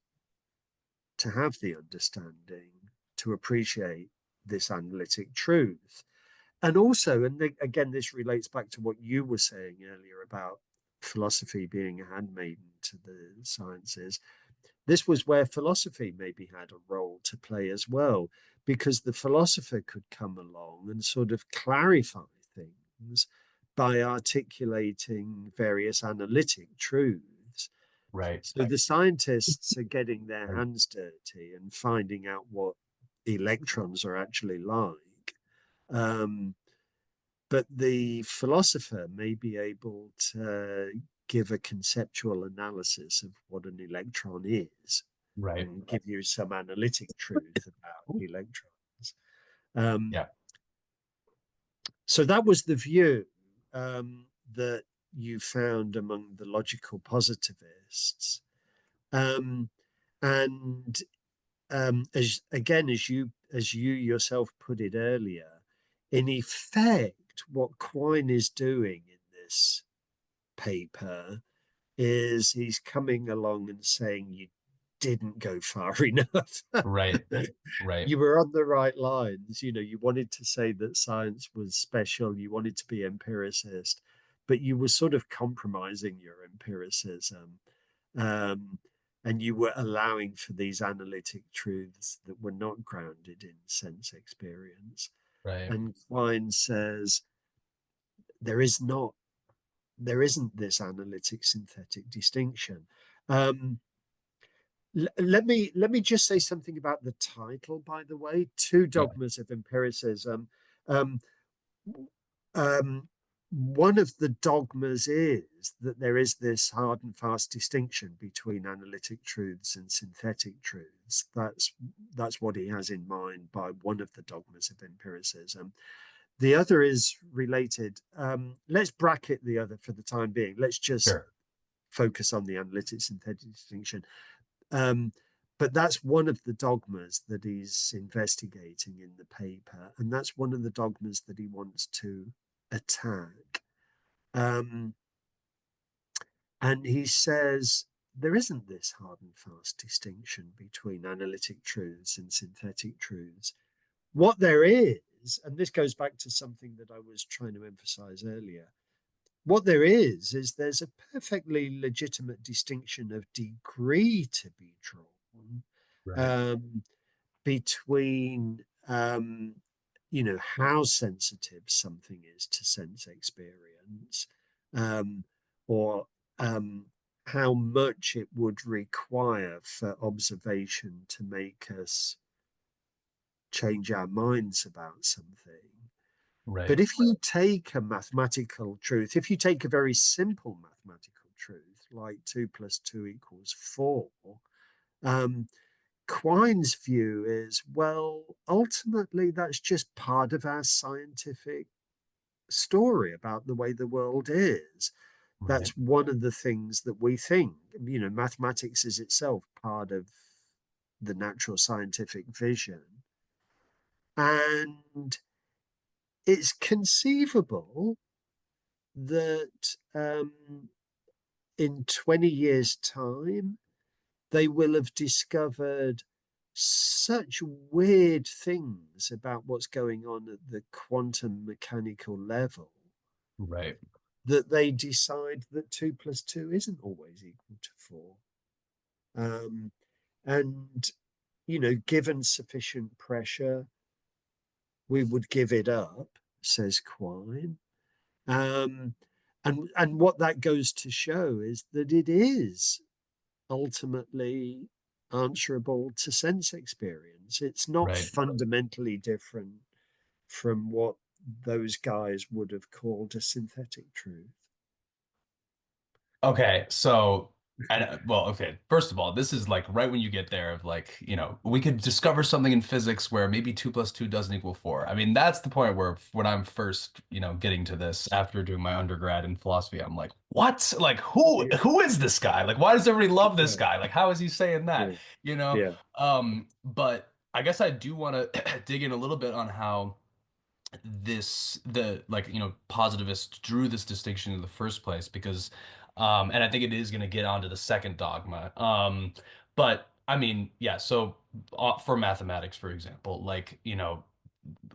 to have the understanding to appreciate this analytic truth. And also, and again, this relates back to what you were saying earlier about philosophy being a handmaiden to the sciences. This was where philosophy maybe had a role to play as well, because the philosopher could come along and sort of clarify things by articulating various analytic truths. Right. So the scientists are getting their Right. hands dirty and finding out what electrons are actually like. Um, but the philosopher may be able to give a conceptual analysis of what an electron is Right. and give you some analytic truth about electrons. Um, Yeah. so that was the view that you found among the logical positivists. Um, and as again, as you yourself put it earlier, in effect, what Quine is doing in this paper is he's coming along and saying you didn't go far enough. Right. Right. You were on the right lines. You wanted to say that science was special, you wanted to be empiricist, but you were sort of compromising your empiricism. Um, and you were allowing for these analytic truths that were not grounded in sense experience. Right. And Quine says there is not, there isn't this analytic synthetic distinction. Um, let me just say something about the title, by the way. Two Yeah. dogmas of empiricism. Um, um, One of the dogmas is that there is this hard and fast distinction between analytic truths and synthetic truths. That's what he has in mind by one of the dogmas of empiricism. The other is related. Let's bracket the other for the time being. Let's just Sure. focus on the analytic synthetic distinction. Um, but that's one of the dogmas that he's investigating in the paper, and that's one of the dogmas that he wants to attack. Um, and he says there isn't this hard and fast distinction between analytic truths and synthetic truths. What there is, and this goes back to something that I was trying to emphasize earlier, what there is there's a perfectly legitimate distinction of degree to be drawn Right. um, between how sensitive something is to sense experience, um, or how much it would require for observation to make us change our minds about something. Right. But if you take a mathematical truth, if you take a very simple mathematical truth, like 2 + 2 = 4, um, Quine's view is, well, ultimately, that's just part of our scientific story about the way the world is. Right. That's one of the things that we think. Mathematics is itself part of the natural scientific vision. And it's conceivable that in 20 years' time, they will have discovered such weird things about what's going on at the quantum mechanical level Right. that they decide that 2 + 2 isn't always equal to 4. Um, and, given sufficient pressure, we would give it up, says Quine. Um, and what that goes to show is that it is ultimately answerable to sense experience. It's not Right. fundamentally different from what those guys would have called a synthetic truth. Okay, so and well, okay. First of all, this is like right when you get there of like, we could discover something in physics where maybe 2 + 2 doesn't equal 4. I mean, that's the point where when I'm first, getting to this after doing my undergrad in philosophy, I'm like, what? Like Yeah, who is this guy? Like, why does everybody love this yeah, guy? Like, how is he saying that? yeah, You know? yeah. But I guess I do want to dig in a little bit on how the like positivists drew this distinction in the first place because and I think it is going to get onto the second dogma. But I mean, yeah, so for mathematics, for example, like,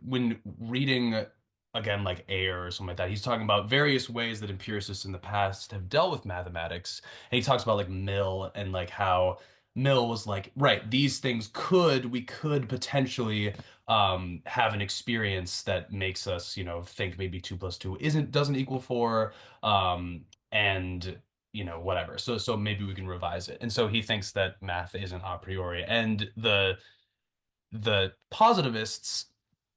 when reading again like Ayer or something like that, he's talking about various ways that empiricists in the past have dealt with mathematics. And he talks about like Mill and like how Mill was like, right, these things we could potentially have an experience that makes us, think maybe 2 plus 2 doesn't equal 4. And whatever. So maybe we can revise it. And so he thinks that math isn't a priori. And the positivists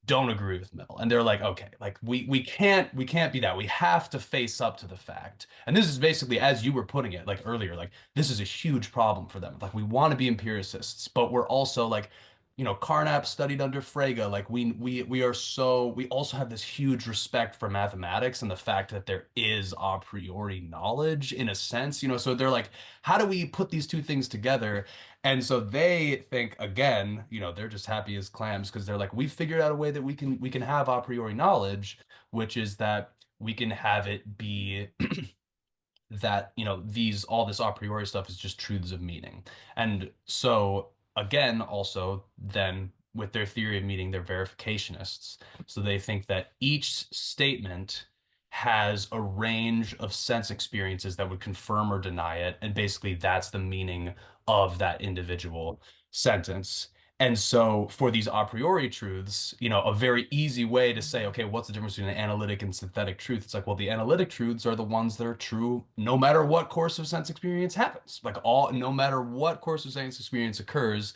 don't agree with Mill, and they're like, okay, like we can't be that. We have to face up to the fact. And this is basically, as you were putting it like earlier, like this is a huge problem for them. Like we want to be empiricists, but we're also like, Carnap studied under Frege. Like we also have this huge respect for mathematics and the fact that there is a priori knowledge in a sense, so they're like, how do we put these two things together? And so they think again, they're just happy as clams because they're like, we figured out a way that we can have a priori knowledge, which is that we can have it be that these all this a priori stuff is just truths of meaning. And so again, also then with their theory of meaning, they're verificationists. So they think that each statement has a range of sense experiences that would confirm or deny it, and basically that's the meaning of that individual sentence. And so for these a priori truths, a very easy way to say, okay, what's the difference between an analytic and synthetic truth? It's like, well, the analytic truths are the ones that are true no matter what course of sense experience happens. Like no matter what course of sense experience occurs,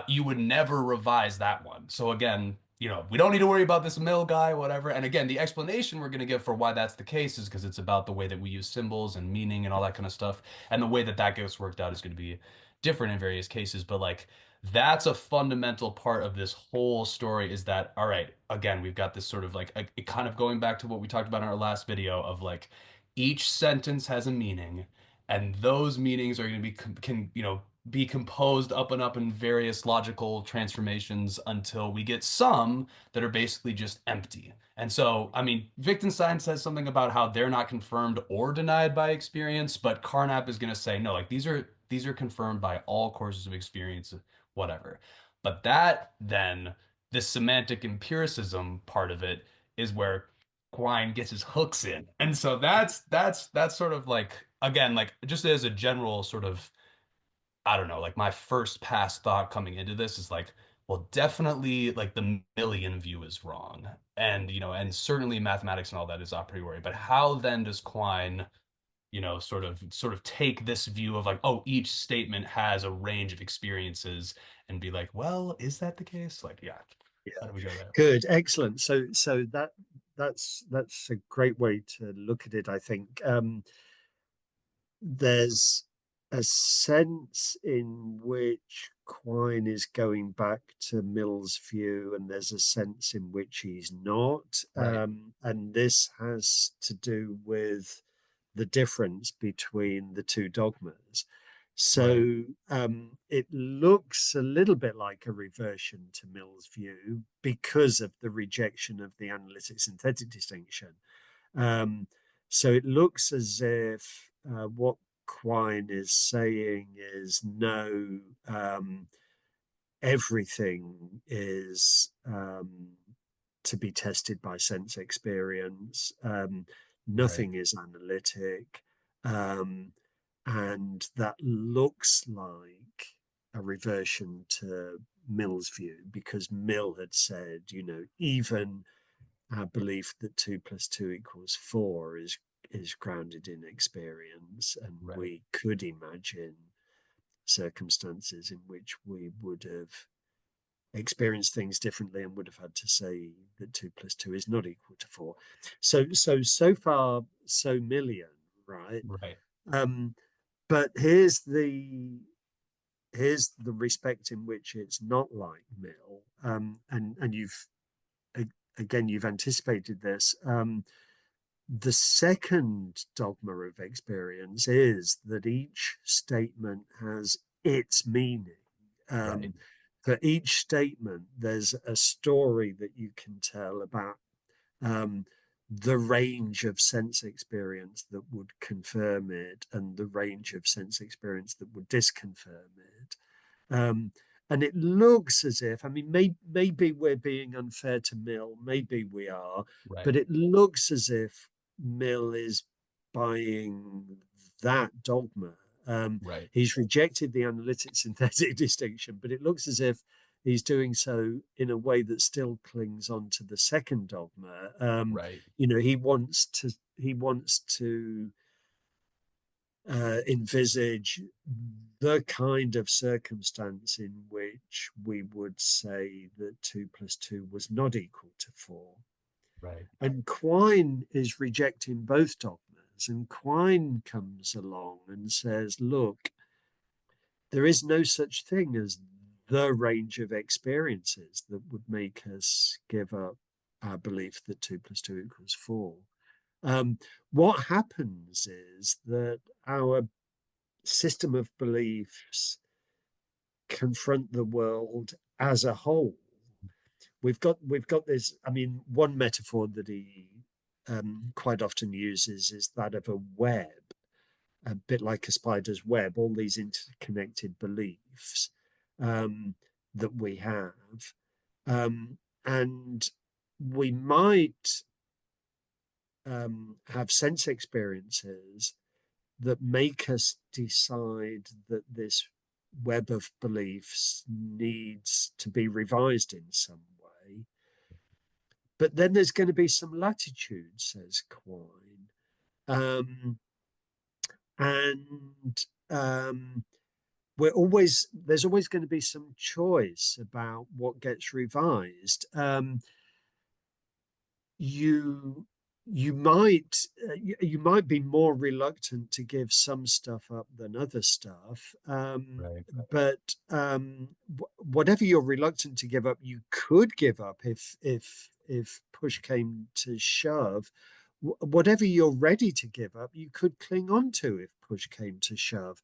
you would never revise that one. So again, we don't need to worry about this Mill guy, whatever. And again, the explanation we're going to give for why that's the case is because it's about the way that we use symbols and meaning and all that kind of stuff. And the way that that gets worked out is going to be different in various cases. But like, that's a fundamental part of this whole story is that, all right, again, we've got this sort of like it kind of going back to what we talked about in our last video of like each sentence has a meaning, and those meanings are going to be can be composed up and up in various logical transformations until we get some that are basically just empty. And so, I mean, Wittgenstein says something about how they're not confirmed or denied by experience, but Carnap is going to say no, like these are confirmed by all courses of experience, whatever. But that then, the semantic empiricism part of it is where Quine gets his hooks in. And so that's sort of like, again, like just as a general sort of, I don't know, like my first pass thought coming into this is like, well, definitely like the million view is wrong. And and certainly mathematics and all that is a priori. But how then does Quine, sort of take this view of like, oh, each statement has a range of experiences and be like, well, is that the case? Like, yeah, how Yeah, do we go there? good, excellent. So that's a great way to look at it, I think. There's a sense in which Quine is going back to Mill's view, and there's a sense in which he's not. Right, And this has to do with the difference between the two dogmas. right, So it looks a little bit like a reversion to Mill's view because of the rejection of the analytic synthetic distinction. Um, so it looks as if what Quine is saying is no, everything is to be tested by sense experience. right, Nothing is analytic. Um, and that looks like a reversion to Mill's view because Mill had said, even our belief that 2 plus 2 equals 4 is grounded in experience, and right, we could imagine circumstances in which we would have experienced things differently and would have had to say that 2 plus 2 is not equal to 4. So far so million, right? right, Um, but here's the respect in which it's not like Mill, and you've anticipated this. The second dogma of experience is that each statement has its meaning. right, Um, for each statement, there's a story that you can tell about um, the range of sense experience that would confirm it and the range of sense experience that would disconfirm it. Um, and it looks as if, I mean, maybe we're being unfair to Mill, maybe we are, Right. but it looks as if Mill is buying that dogma. Right. He's rejected the analytic synthetic distinction, but it looks as if he's doing so in a way that still clings on to the second dogma. Right. He wants to envisage the kind of circumstance in which we would say that 2 plus 2 was not equal to 4. Right. And Quine is rejecting both dogmas. And Quine comes along and says, look, there is no such thing as the range of experiences that would make us give up our belief that 2 plus 2 equals 4. Um, what happens is that our system of beliefs confront the world as a whole. We've got this. I mean, one metaphor that he quite often uses is that of a web, a bit like a spider's web. All these interconnected beliefs um, that we have, and we might have sense experiences that make us decide that this web of beliefs needs to be revised in some way. But then there's going to be some latitude, says Quine. Um, and there's always going to be some choice about what gets revised. You you might you might be more reluctant to give some stuff up than other stuff, Right. but whatever you're reluctant to give up, you could give up if push came to shove. Whatever you're ready to give up, you could cling on to if push came to shove.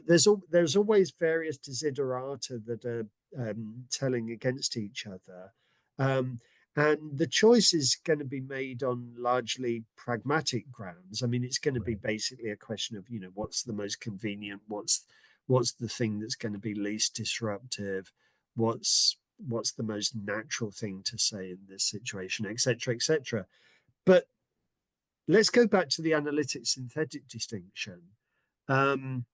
There's always various desiderata that are telling against each other. Um, and the choice is going to be made on largely pragmatic grounds. I mean, it's going to be Right. basically a question of, what's the most convenient, what's the thing that's going to be least disruptive, what's the most natural thing to say in this situation, etc., etc. But let's go back to the analytic synthetic distinction. Um,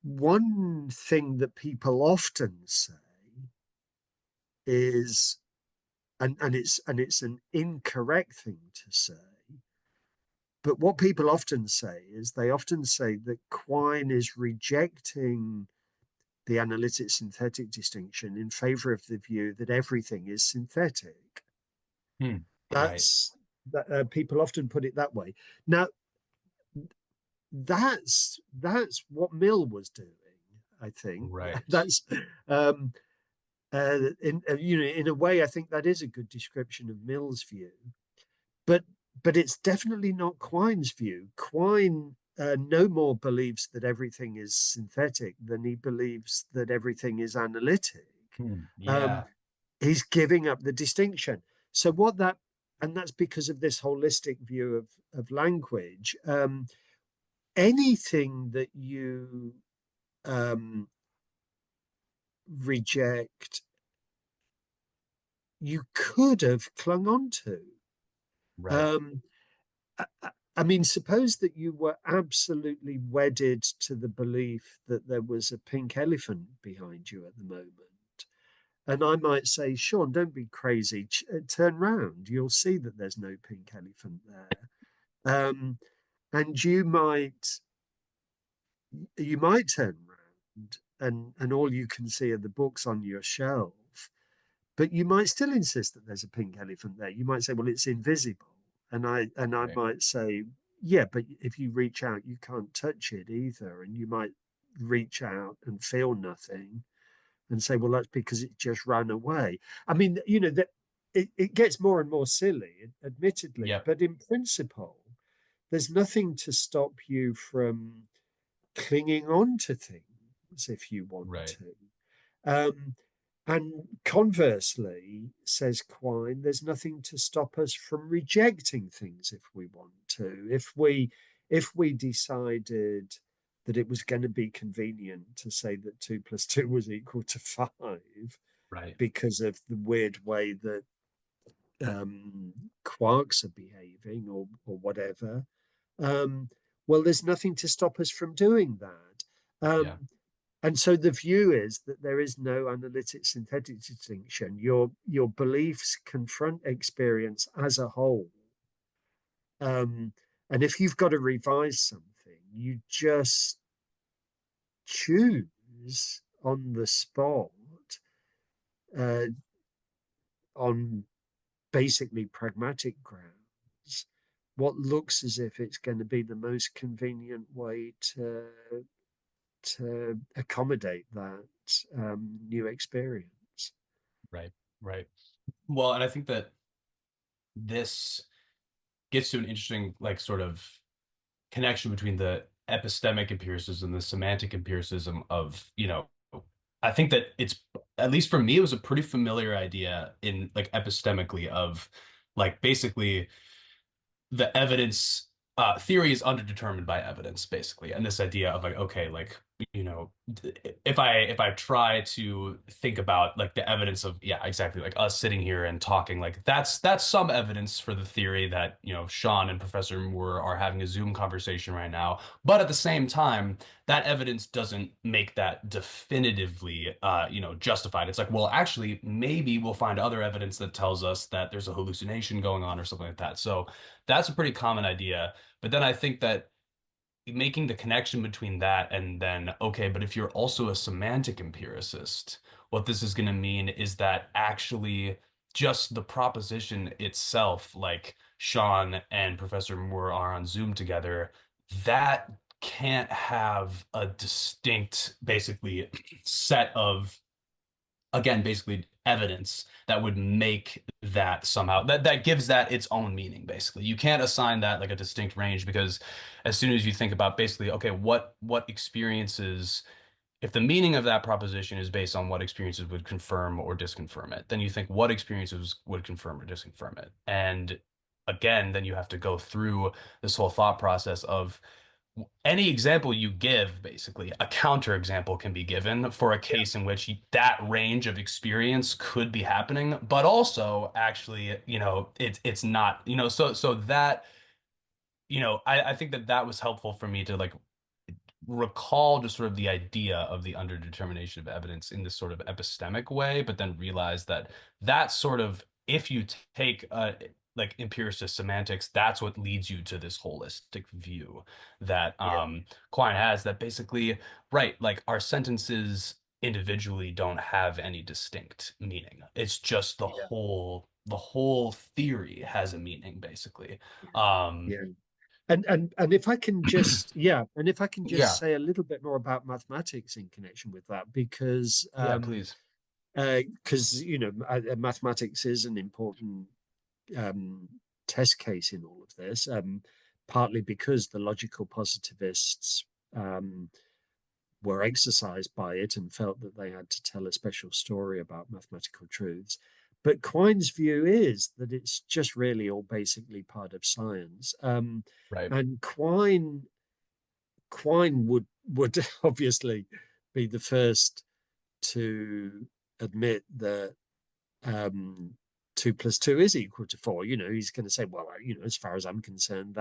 one thing that people often say is, and it's an incorrect thing to say, but what people often say is they often say that Quine is rejecting the analytic synthetic distinction in favor of the view that everything is synthetic. Hmm. Right. That's that people often put it that way. Now, that's what Mill was doing. I think Right. that's um, in a way, I think that is a good description of Mill's view. But it's definitely not Quine's view. Quine no more believes that everything is synthetic than he believes that everything is analytic. Hmm. Um, Yeah. he's giving up the distinction. So what that, and that's because of this holistic view of language. Anything that you um, reject, you could have clung on to. Right. Um, I mean, suppose that you were absolutely wedded to the belief that there was a pink elephant behind you at the moment. And I might say, Sean, don't be crazy. Turn round. You'll see that there's no pink elephant there. Um, and you might turn round and all you can see are the books on your shelf, but you might still insist that there's a pink elephant there. You might say, well, it's invisible. And I Right. might say, yeah, but if you reach out, you can't touch it either. And you might reach out and feel nothing and say, well, that's because it just ran away. I mean, that it gets more and more silly, admittedly, Yep. but in principle, there's nothing to stop you from clinging on to things if you want Right. to. Um, And conversely, says Quine, there's nothing to stop us from rejecting things if we want to. If we decided that it was going to be convenient to say that 2 + 2 was equal to 5 Right. because of the weird way that quarks are behaving or whatever, um, well, there's nothing to stop us from doing that. Yeah. And so the view is that there is no analytic synthetic distinction. Your beliefs confront experience as a whole. Um, and if you've got to revise something, you just choose on the spot, uh, on basically pragmatic grounds, what looks as if it's going to be the most convenient way to accommodate that new experience. Right. Right. Well, and I think that this gets to an interesting, like, sort of connection between the epistemic empiricism and the semantic empiricism of, I think that it's, at least for me, it was a pretty familiar idea in, like, epistemically of, like, basically the evidence, theory is underdetermined by evidence, basically. And this idea of, like, okay, like, you know if I try to think about, like, the evidence of, yeah, exactly, like us sitting here and talking, like, that's some evidence for the theory that, Sean and Professor Moore are having a Zoom conversation right now. But at the same time, that evidence doesn't make that definitively, justified. It's like, well, actually, maybe we'll find other evidence that tells us that there's a hallucination going on or something like that. So that's a pretty common idea. But then I think that making the connection between that and then, okay, but if you're also a semantic empiricist, what this is going to mean is that actually just the proposition itself, like Sean and Professor Moore are on Zoom together, that can't have a distinct, basically, set of, again, basically evidence that would make that somehow, that gives that its own meaning. Basically, you can't assign that, like, a distinct range, because as soon as you think about, basically, okay, what experiences, if the meaning of that proposition is based on what experiences would confirm or disconfirm it, then you think what experiences would confirm or disconfirm it. And again, then you have to go through this whole thought process of any example you give, basically, a counterexample can be given for a Yeah, case in which that range of experience could be happening, but also, actually, it's not, so that, I think that that was helpful for me to, like, recall just sort of the idea of the underdetermination of evidence in this sort of epistemic way, but then realize that that's sort of, if you take, like, empiricist semantics, that's what leads you to this holistic view that, yeah, Quine has, that basically, right, like, our sentences individually don't have any distinct meaning. It's just yeah, the whole theory has a meaning, basically. yeah, Um, yeah. And if I can just, yeah, and if I can just yeah, say a little bit more about mathematics in connection with that, because yeah, please. mathematics is an important um, test case in all of this, partly because the logical positivists um, were exercised by it and felt that they had to tell a special story about mathematical truths. But Quine's view is that it's just really all basically part of science. Right. And Quine would obviously be the first to admit that um, 2 + 2 is equal to 4. He's going to say, well, as far as I'm concerned,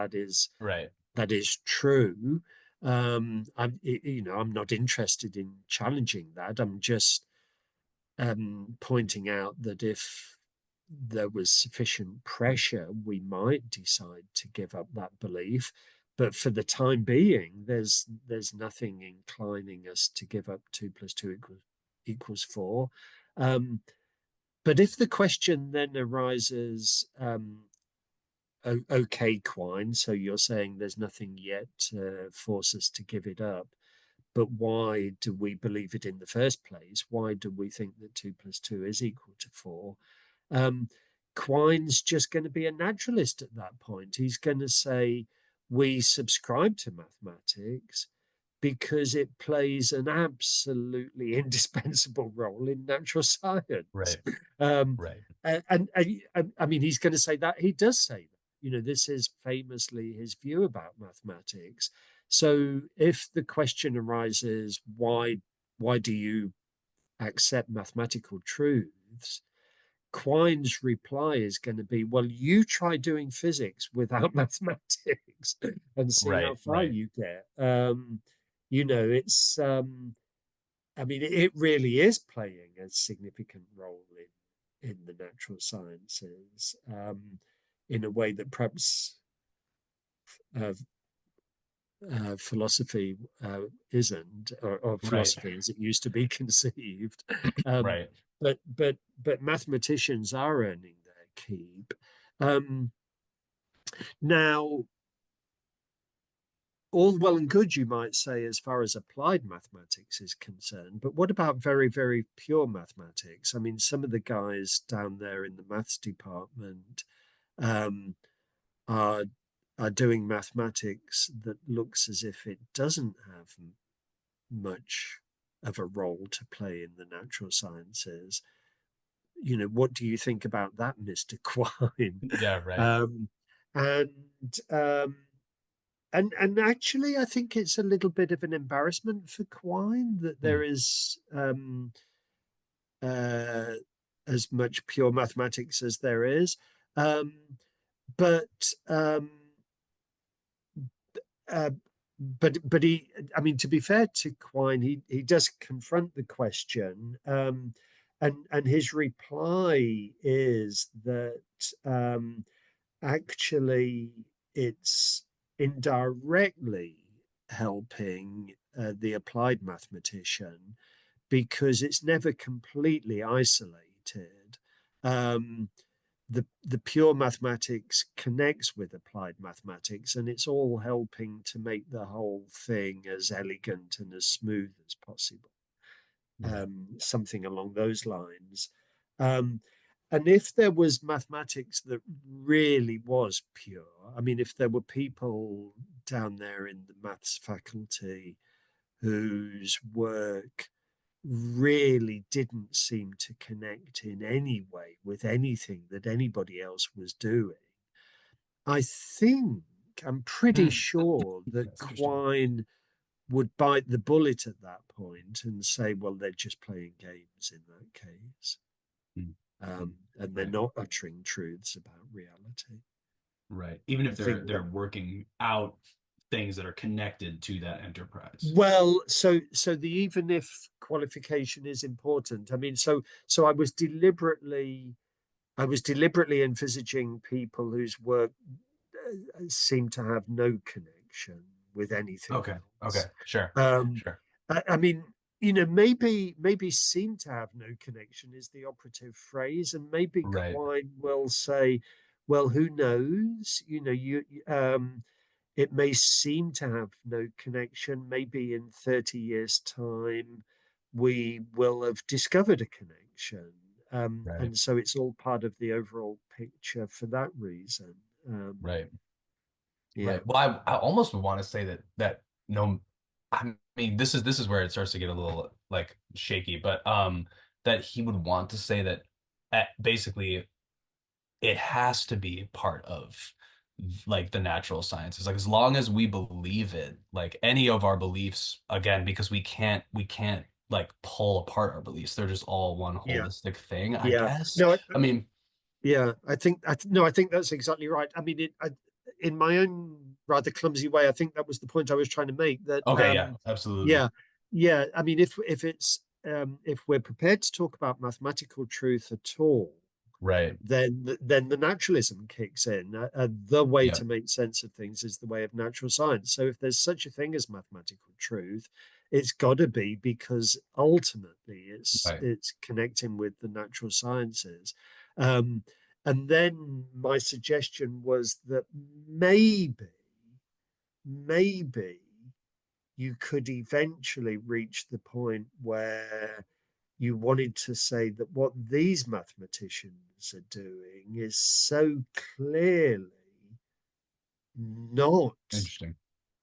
Right. that is true. I'm not interested in challenging that. I'm just pointing out that if there was sufficient pressure, we might decide to give up that belief. But for the time being, there's nothing inclining us to give up 2 + 2 equals 4. Um, but if the question then arises, okay, Quine, so you're saying there's nothing yet to force us to give it up, but why do we believe it in the first place? Why do we think that 2 + 2 is equal to 4? Um, Quine's just going to be a naturalist at that point. He's going to say, we subscribe to mathematics, because it plays an absolutely indispensable role in natural science. Right. Um, Right. I mean, he's going to say that. He does say that. You know, this is famously his view about mathematics. So if the question arises, why do you accept mathematical truths? Quine's reply is going to be, well, you try doing physics without mathematics and see how Right. far Right. you get. You know, I mean, it really is playing a significant role in the natural sciences in a way that perhaps uh, philosophy isn't, or Right. philosophy as it used to be conceived. Um, Right. but mathematicians are earning their keep. Um, Now, all well and good, you might say, as far as applied mathematics is concerned, but what about very, very pure mathematics? I mean, some of the guys down there in the maths department um, are are doing mathematics that looks as if it doesn't have much of a role to play in the natural sciences. You know, what do you think about that, Mr. Quine? Yeah. Right. Um, and um, and actually, I think it's a little bit of an embarrassment for Quine that there Hmm. is uh, as much pure mathematics as there is. Um, but uh, but he, I mean, to be fair to Quine, he does confront the question, and his reply is that actually it's indirectly helping the applied mathematician because it's never completely isolated. Um, the pure mathematics connects with applied mathematics, and it's all helping to make the whole thing as elegant and as smooth as possible. Right. Something along those lines. Um, and if there was mathematics that really was pure, I mean, if there were people down there in the maths faculty whose work really didn't seem to connect in any way with anything that anybody else was doing, I think, I'm pretty Hmm. sure that That's interesting. Quine would bite the bullet at that point and say, well, they're just playing games in that case. Hmm. Hmm. And they're Right. not uttering truths about reality. Right. Even I if think that, they're working out things that are connected to that enterprise. well, so the even if qualification is important. I mean, so I was deliberately envisaging people whose work seemed to have no connection with anything Okay. Okay. else. Sure. Um, Sure. I mean, you know, maybe seem to have no connection is the operative phrase, and maybe Right. Quine will say, well, who knows? You know, it may seem to have no connection. Maybe in 30 years' time, we will have discovered a connection. Right. And so it's all part of the overall picture for that reason. Right. Yeah, Right. Well, I almost would want to say that no, I mean this is where it starts to get a little like shaky, but that he would want to say that basically it has to be part of like the natural sciences. Like as long as we believe it, like any of our beliefs, again, because we can't like pull apart our beliefs. They're just all one yeah, holistic thing, I yeah. guess. No, I mean, yeah, no, I think that's exactly right. I mean, in my own rather clumsy way, I think that was the point I was trying to make. That, okay, yeah, absolutely. yeah, yeah. I mean, if we're prepared to talk about mathematical truth at all, Right. then the naturalism kicks in. The way Yeah. to make sense of things is the way of natural science. So if there's such a thing as mathematical truth, it's got to be because ultimately Right. it's connecting with the natural sciences. Um, and then my suggestion was that maybe you could eventually reach the point where you wanted to say that what these mathematicians are doing is so clearly not Interesting.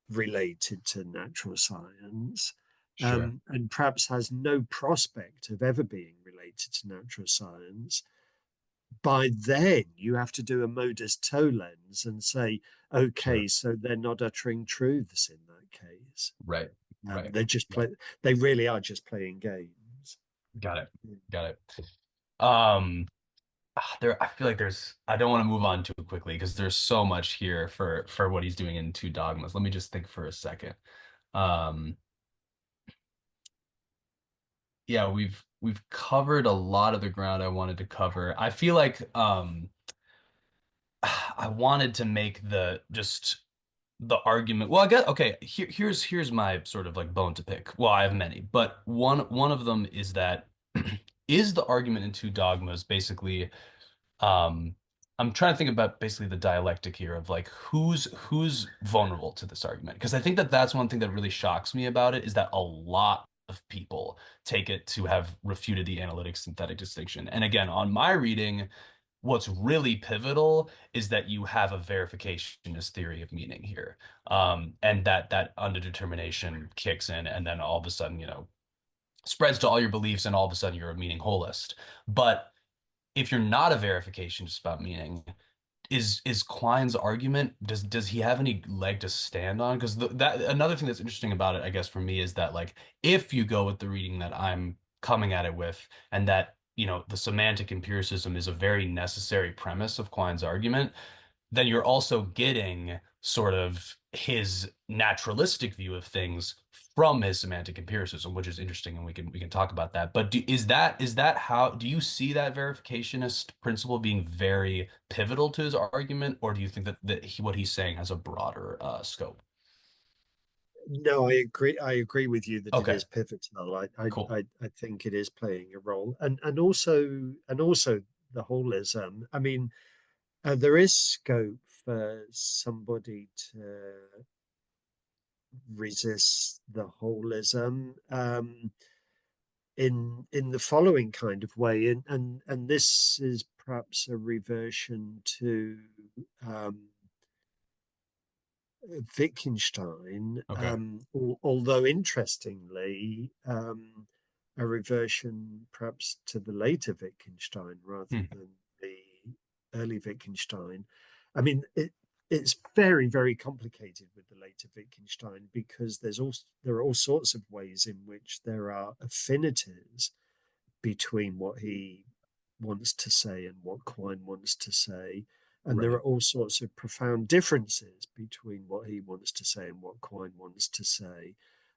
related to natural science, Sure. and perhaps has no prospect of ever being related to natural science, by then you have to do a modus tollens and say, Sure. okay, so they're not uttering truths in that case. Right. Right. They're just Right. play. They really are just playing games. Got it. Got it. Um, there, I feel like there's, I don't want to move on too quickly because there's so much here for what he's doing in Two Dogmas. Let me just think for a second. Um, yeah, we've covered a lot of the ground I wanted to cover. I feel like I wanted to make the just the argument. Well, I guess okay, here's my sort of like bone to pick. Well, I have many, but one of them is that is the argument in Two Dogmas basically um I'm trying to think about basically the dialectic here of like who's vulnerable to this argument because I think that that's one thing that really shocks me about it is that a lot of people take it to have refuted the analytic synthetic distinction. And again, on my reading, what's really pivotal is that you have a verificationist theory of meaning here. And that underdetermination kicks in and then all of a sudden, spreads to all your beliefs and all of a sudden you're a meaning holist. But if you're not a verificationist about meaning, is Quine's argument does he have any leg to stand on? Because that another thing that's interesting about it, I guess, for me is that like if you go with the reading that I'm coming at it with, and that the semantic empiricism is a very necessary premise of Quine's argument, then you're also getting sort of his naturalistic view of things from his semantic empiricism, which is interesting, and we can talk about that. But is that how do you see that verificationist principle being very pivotal to his argument, or do you think that what he's saying has a broader scope? No, I agree. I agree with you that it Okay, is pivotal. cool. I think it is playing a role, and also the holism. I mean, there is scope for somebody to resist the holism, in the following kind of way, and this is perhaps a reversion to um, Wittgenstein, Okay. although interestingly, a reversion perhaps to the later Wittgenstein rather Hmm. than the early Wittgenstein. I mean, it's very, very complicated with the later Wittgenstein because there are all sorts of ways in which there are affinities between what he wants to say and what Quine wants to say. And there Right. are all sorts of profound differences between what he wants to say and what Quine wants to say.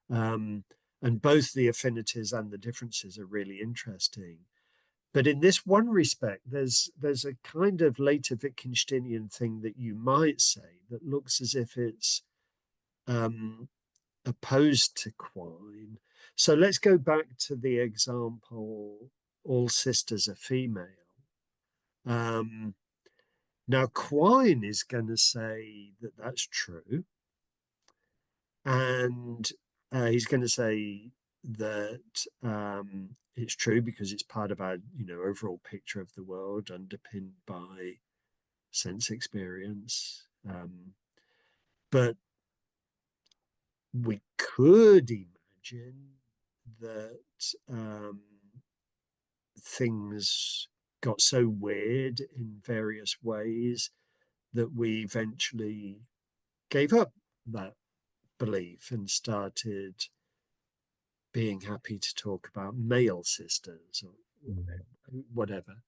Um, and both the affinities and the differences are really interesting. But in this one respect, there's a kind of later Wittgensteinian thing that you might say that looks as if it's um, opposed to Quine. So let's go back to the example, all sisters are female. Um, Now, Quine is going to say that that's true. And he's going to say that it's true because it's part of our, overall picture of the world underpinned by sense experience. But we could imagine that things got so weird in various ways that we eventually gave up that belief and started being happy to talk about male sisters or Right. whatever.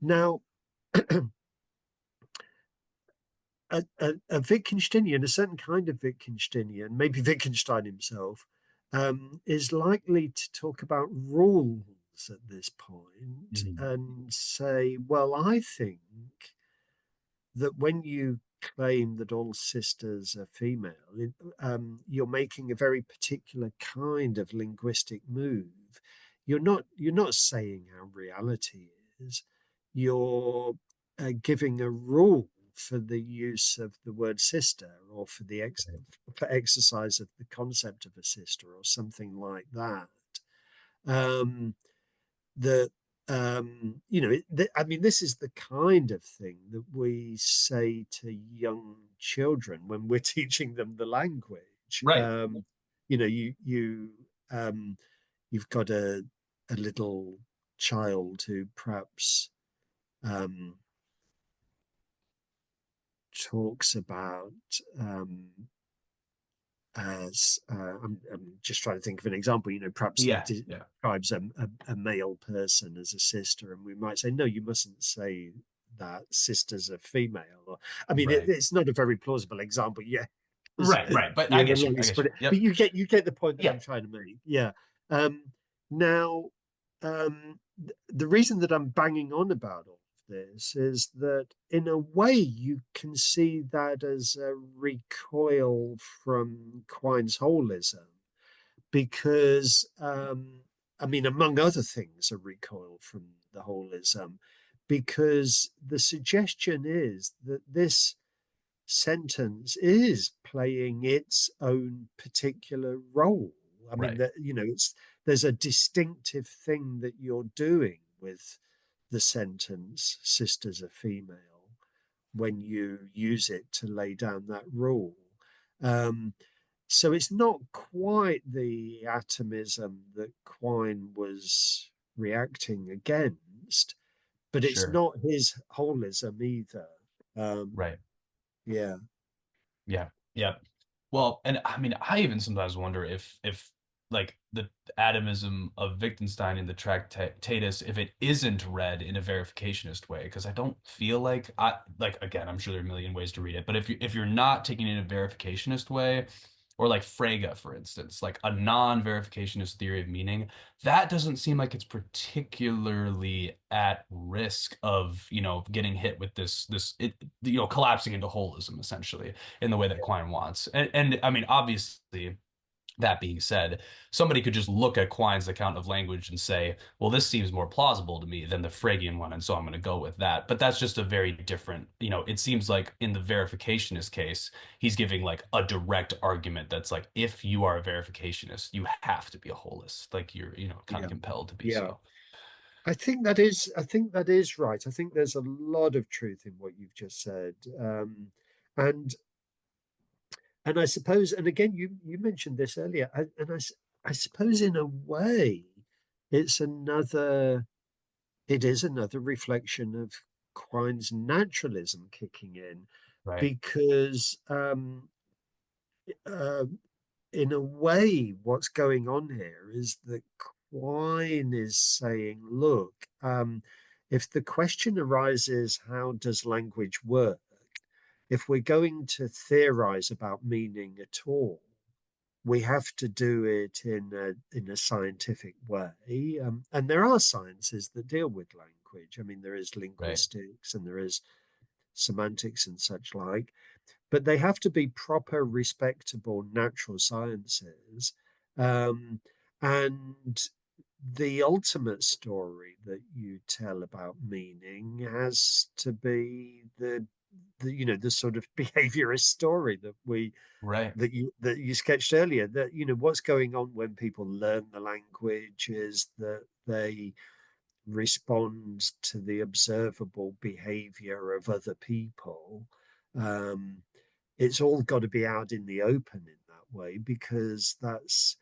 Now, a Wittgensteinian, a certain kind of Wittgensteinian, maybe Wittgenstein himself, is likely to talk about rules at this point Mhm. and say, well, I think that when you claim that all sisters are female, you're making a very particular kind of linguistic move. You're not saying how reality is. You're giving a rule for the use of the word sister, or for exercise of the concept of a sister, or something like that. Um, that I mean, this is the kind of thing that we say to young children when we're teaching them the language. Right. You know, um, you've got a little child who perhaps um, talks about as I'm just trying to think of an example. Perhaps he Yeah. Yeah. describes a male person as a sister, and we might say, no, you mustn't say that sisters are female. Or, I mean, Right. it's not a very plausible example, yeah, because Right. Right. But I you're get you. wrongly I get you. spread it. But Yep. you get the point that Yeah. I'm trying to make. Yeah. Um, Now, the reason that I'm banging on about all of this is that, in a way, you can see that as a recoil from Quine's holism, because, I mean, among other things, a recoil from the holism, because the suggestion is that this sentence is playing its own particular role. I mean, Right. that there's a distinctive thing that you're doing with the sentence "sisters are female" when you use it to lay down that rule. Um, so it's not quite the atomism that Quine was reacting against, but it's Sure. not his holism either. Um, Right. yeah, Yeah. Yeah. Well, and I mean, I even sometimes wonder if like the atomism of Wittgenstein in the Tractatus, if it isn't read in a verificationist way, because I don't feel like I like again, I'm sure there are a million ways to read it, but if you're not taking it in a verificationist way, or like Frege, for instance, like a non-verificationist theory of meaning, that doesn't seem like it's particularly at risk of, getting hit with collapsing into holism essentially in the way that Quine wants. And I mean, obviously, that being said, somebody could just look at Quine's account of language and say, well, this seems more plausible to me than the Phrygian one, and so I'm going to go with that. But that's just a very different, it seems like in the verificationist case, he's giving like a direct argument that's like, if you are a verificationist, you have to be a holist. Like you're, kind of yeah, compelled to be yeah. so. I think that is right. I think there's a lot of truth in what you've just said. And and I suppose, and again, you mentioned this earlier, I suppose in a way, it's another it is another reflection of Quine's naturalism kicking in, Right, because uh, in a way, what's going on here is that Quine is saying, look, if the question arises, how does language work? If we're going to theorize about meaning at all, we have to do it in a scientific way. And there are sciences that deal with language. I mean, there is right, linguistics and there is semantics and such like, but they have to be proper, respectable natural sciences. Um, and the ultimate story that you tell about meaning has to be the sort of behaviorist story right, that you sketched earlier. That what's going on when people learn the language is that they respond to the observable behavior of other people. um, it's all got to be out in the open in that way, because that's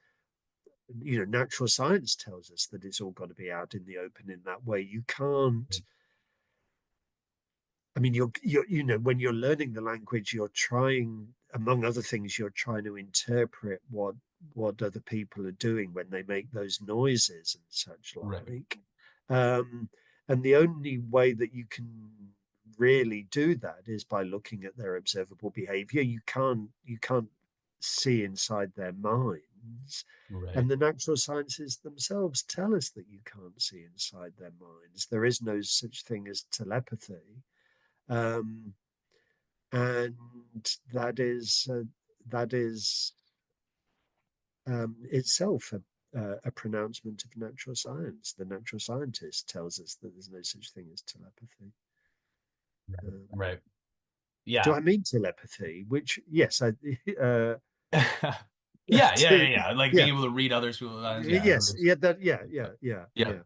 natural science tells us that it's all got to be out in the open in that way. You can't, I mean, when you're learning the language, you're trying, among other things, you're trying to interpret what other people are doing when they make those noises and such right, like. Um, and the only way that you can really do that is by looking at their observable behavior. You can't see inside their minds. right, And the natural sciences themselves tell us that you can't see inside their minds. There is no such thing as telepathy, um, and that is itself a pronouncement of natural science. The natural scientist tells us that there's no such thing as telepathy. right, Um, right. do Yeah. I mean telepathy? Which, yes, I Yeah, yeah, yeah, to, yeah. Like yeah, being able to read others people's minds. Yeah, yes, everybody's. yeah, that, yeah, yeah, yeah, Yeah. yeah,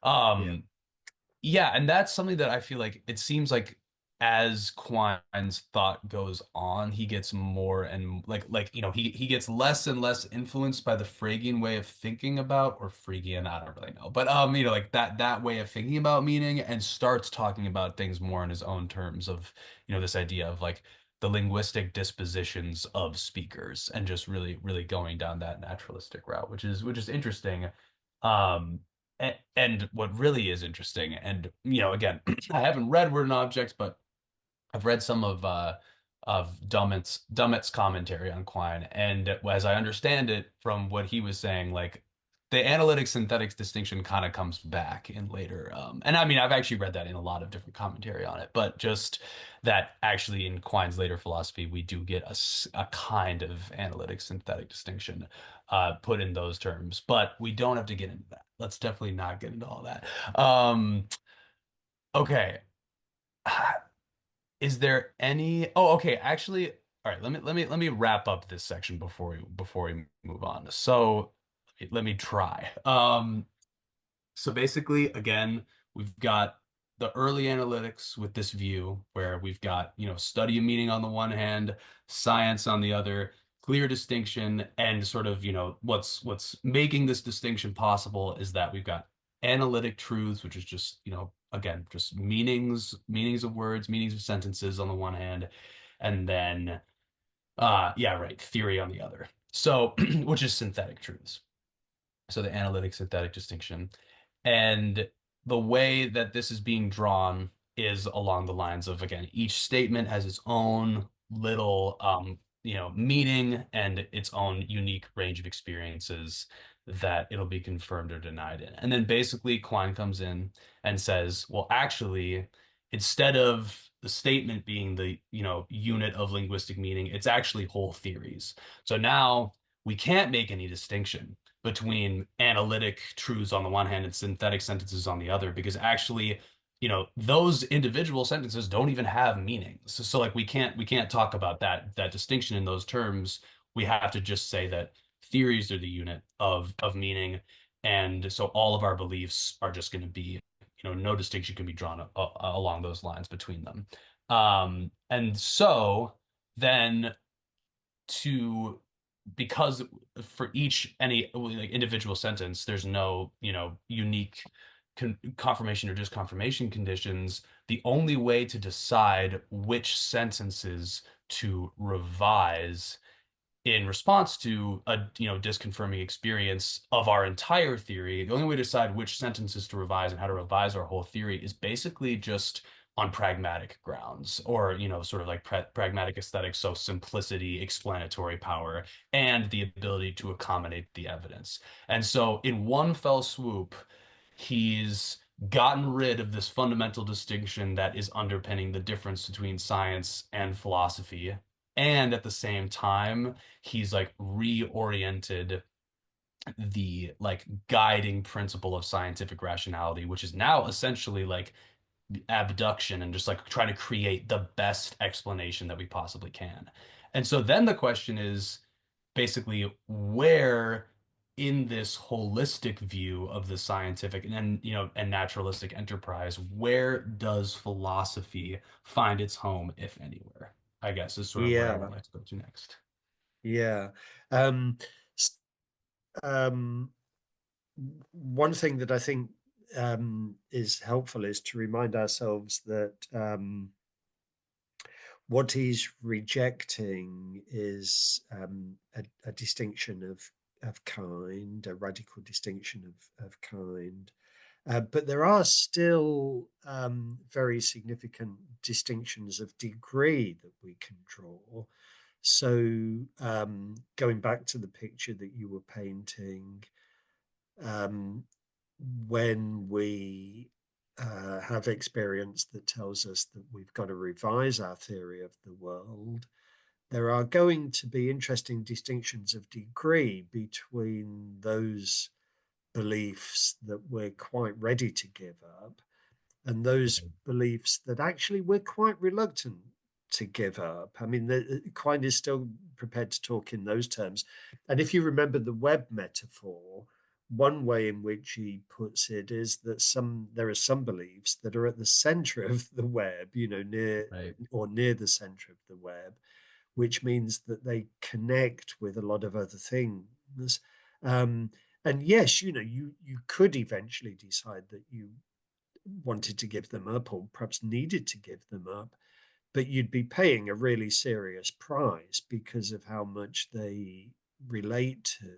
yeah, Um, Yeah, and that's something that I feel like it seems like as Quine's thought goes on, he gets more and he gets less and less influenced by the Phrygian way of thinking about, or Phrygian, I don't really know. But like that way of thinking about meaning, and starts talking about things more in his own terms of, this idea of like the linguistic dispositions of speakers, and just really going down that naturalistic route, which is interesting. And what really is interesting, and again, I haven't read Word and Objects, but I've read some of Dummett's commentary on Quine, and as I understand it from what he was saying, like the analytic synthetic distinction kind of comes back in later. And I mean, I've actually read that in a lot of different commentary on it, but just that actually in Quine's later philosophy, we do get a kind of analytic synthetic distinction put in those terms, but we don't have to get into that. Let's definitely not get into all that. Okay. Is there any? Oh, okay. Actually, all right. Let me wrap up this section before we move on. So let me try. So basically, again, we've got the early analytics with this view where we've got, study of meaning on the one hand, science on the other, clear distinction, and sort of, what's making this distinction possible is that we've got analytic truths, which is just, again, just meanings of words, meanings of sentences on the one hand, and then yeah, right, theory on the other. So, which is synthetic truths. So the analytic synthetic distinction. And the way that this is being drawn is along the lines of, again, each statement has its own little meaning and its own unique range of experiences that it'll be confirmed or denied in. And then basically Quine comes in and says, well, actually, instead of the statement being the, unit of linguistic meaning, it's actually whole theories. So now we can't make any distinction between analytic truths on the one hand and synthetic sentences on the other, because actually, those individual sentences don't even have meanings. So like we can't talk about that distinction in those terms. We have to just say that theories are the unit of meaning, and so all of our beliefs are just going to be, no distinction can be drawn along those lines between them. And so then to because for each any like individual sentence there's no unique confirmation or disconfirmation conditions. The only way to decide which sentences to revise in response to a disconfirming experience of our entire theory, the only way to decide which sentences to revise and how to revise our whole theory is basically just on pragmatic grounds, or sort of like pragmatic aesthetics, so simplicity, explanatory power, and the ability to accommodate the evidence. And so in one fell swoop, he's gotten rid of this fundamental distinction that is underpinning the difference between science and philosophy, and at the same time he's like reoriented the like guiding principle of scientific rationality, which is now essentially like abduction, and just like trying to create the best explanation that we possibly can. And so then the question is basically where in this holistic view of the scientific and naturalistic enterprise, where does philosophy find its home, if anywhere? I guess is sort of where I would Yeah, like to go to next. yeah. Um, s- um, One thing that I think is helpful is to remind ourselves that what he's rejecting is a distinction of kind, a radical distinction of kind. But there are still very significant distinctions of degree that we can draw. So, going back to the picture that you were painting, um, when we have experience that tells us that we've got to revise our theory of the world, there are going to be interesting distinctions of degree between those beliefs that we're quite ready to give up and those beliefs that actually we're quite reluctant to give up. I mean, Quine is still prepared to talk in those terms. And if you remember the web metaphor, one way in which he puts it is that there are some beliefs that are at the center of the web, Right. near the center of the web, which means that they connect with a lot of other things. Um, and yes, you could eventually decide that you wanted to give them up or perhaps needed to give them up, but you'd be paying a really serious price because of how much they relate to.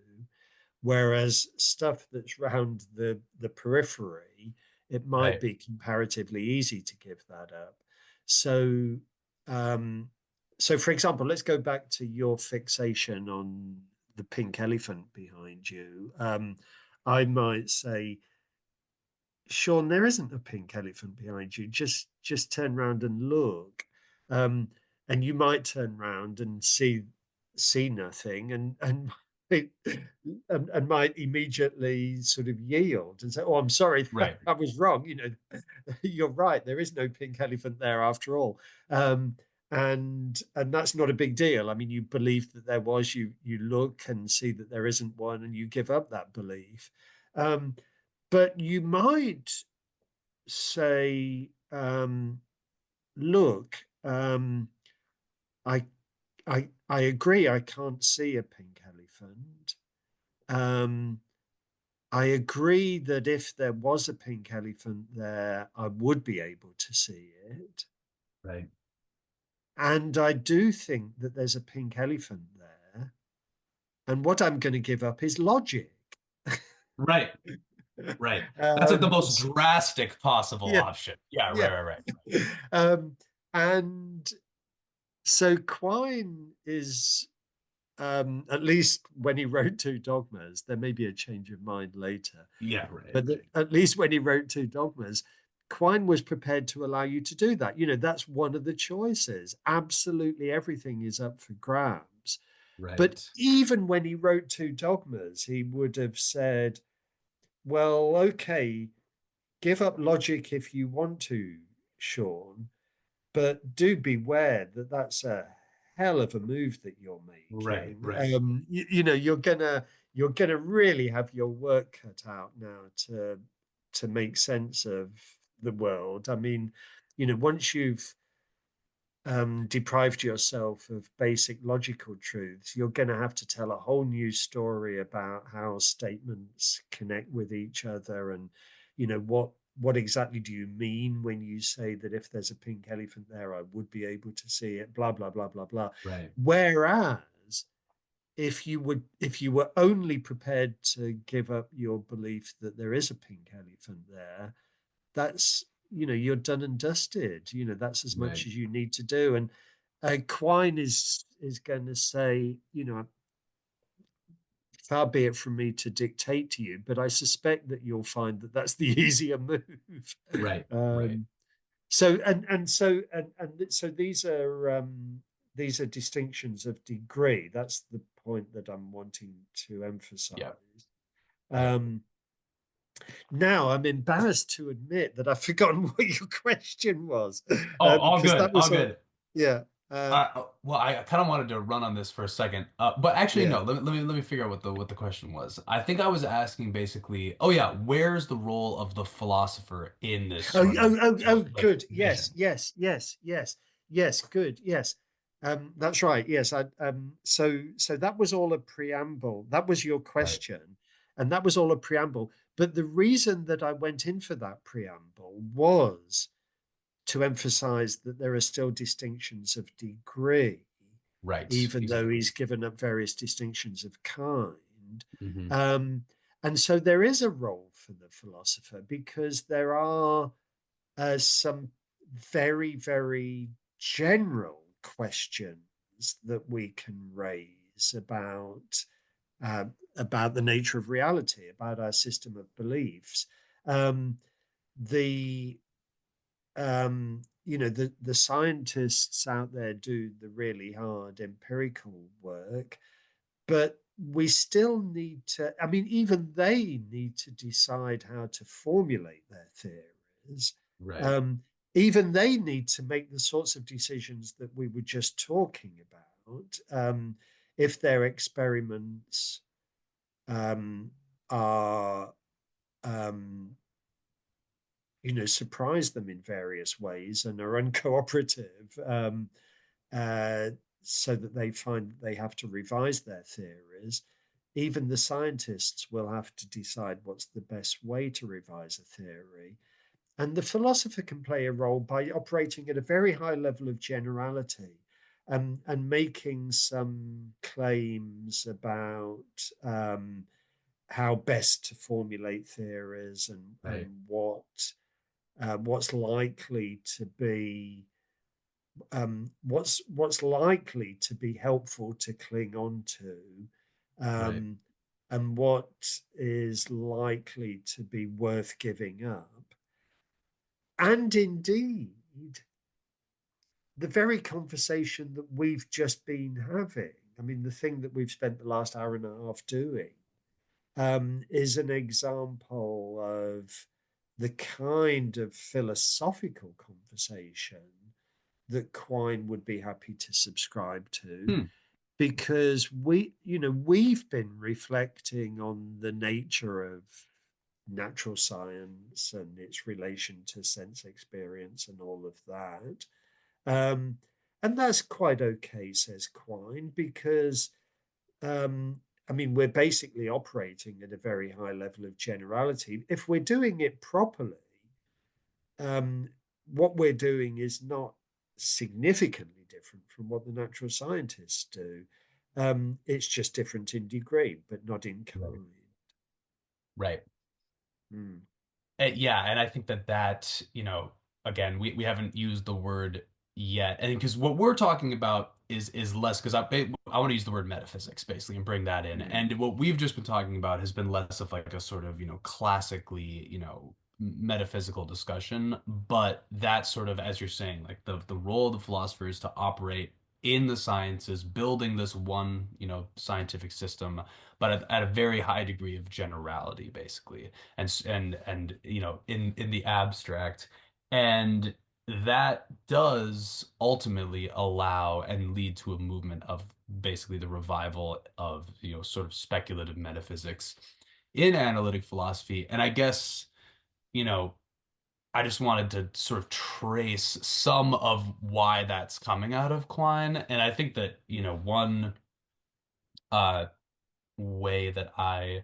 Whereas stuff that's round the periphery, it might Right. be comparatively easy to give that up. So, um, so for example, let's go back to your fixation on the pink elephant behind you. I might say, Sean, there isn't a pink elephant behind you. Just turn round and look. Um, and you might turn round and see nothing and might immediately sort of yield and say, "Oh, I'm sorry, Right. I was wrong. You're right. There is no pink elephant there after all." Um, and that's not a big deal. I mean, you believe that there was. You look and see that there isn't one, and you give up that belief. Um, but you might say, look, I, I agree, I can't see a pink elephant. Um, I agree that if there was a pink elephant there, I would be able to see it. Right. And I do think that there's a pink elephant there. And what I'm going to give up is logic. Right. Right. That's like the um, most drastic possible yeah, option. Yeah, right, yeah. right, right. um, and so Quine is, at least when he wrote Two Dogmas, there may be a change of mind later, Yeah, right, but right. at least when he wrote Two Dogmas, Quine was prepared to allow you to do that. That's one of the choices. Absolutely everything is up for grabs. But Right. even when he wrote Two Dogmas, he would have said, well, okay, give up logic if you want to, Sean, but do beware that that's a hell of a move that you're Right, making. right. You're gonna really have your work cut out now to make sense of the world. I mean, once you've deprived yourself of basic logical truths, you're going to have to tell a whole new story about how statements connect with each other, and what exactly do you mean when you say that if there's a pink elephant there, I would be able to see it, blah blah blah blah blah. Right. Whereas if you were only prepared to give up your belief that there is a pink elephant there, that's you're done and dusted. That's as much Right. as you need to do. And Quine is going to say, far be it from me to dictate to you, but I suspect that you'll find that that's the easier move. Right. Right. um, so and so these are distinctions of degree. That's the point that I'm wanting to emphasize. Yep. Yep. Um, Now I'm embarrassed to admit that I've forgotten what your question was, Oh, all because good. that All was a good. yeah. Well, I kind of wanted to run on this for a second, but actually, Yeah. no. Let me figure out what the question was. I think I was asking basically, oh yeah, where's the role of the philosopher in this Oh, sort of oh, oh, oh, like good. vision? Yes, yes, yes, yes, yes. Good. Yes, that's right. Yes, so that was all a preamble. That was your Right. question, and that was all a preamble. But the reason that I went in for that preamble was to emphasize that there are still distinctions of degree, Right. even though Exactly. he's given up various distinctions of kind. Hmm. Um, and so there is a role for the philosopher because there are some very, very general questions that we can raise about the nature of reality, about our system of beliefs. Um, the the scientists out there do the really hard empirical work, but we still need to, I mean, even they need to decide how to formulate their theories. Right. Um, Even they need to make the sorts of decisions that we were just talking about. If their experiments um, are surprise them in various ways and are uncooperative, uh, so that they find that they have to revise their theories. Even the scientists will have to decide what's the best way to revise a theory. And the philosopher can play a role by operating at a very high level of generality, and making some claims about how best to formulate theories, and Right. what's likely to be what's likely to be helpful to cling on to, Right. um, and what is likely to be worth giving up. And indeed, the very conversation that we've just been having, I mean, the thing that we've spent the last hour and a half doing, is an example of the kind of philosophical conversation that Quine would be happy to subscribe to, Hmm. because we've been reflecting on the nature of natural science and its relation to sense experience and all of that. Um, and that's quite okay, says Quine, because um, I mean, we're basically operating at a very high level of generality. If we're doing it properly, um, what we're doing is not significantly different from what the natural scientists do. It's just different in degree, but not in Right. kind. Right. Mm. Yeah, and I think that again, we haven't used the word yet, and because what we're talking about is less because I want to use the word metaphysics basically and bring that in, Mm. and what we've just been talking about has been less of like a sort of classically metaphysical discussion, but that sort of, as you're saying, like the role of the philosopher is to operate in the sciences, building this one scientific system, but at a very high degree of generality, basically and in the abstract, and that does ultimately allow and lead to a movement of basically the revival of sort of speculative metaphysics in analytic philosophy. And I guess you know I just wanted to sort of trace some of why that's coming out of Quine, and I think that one uh way that I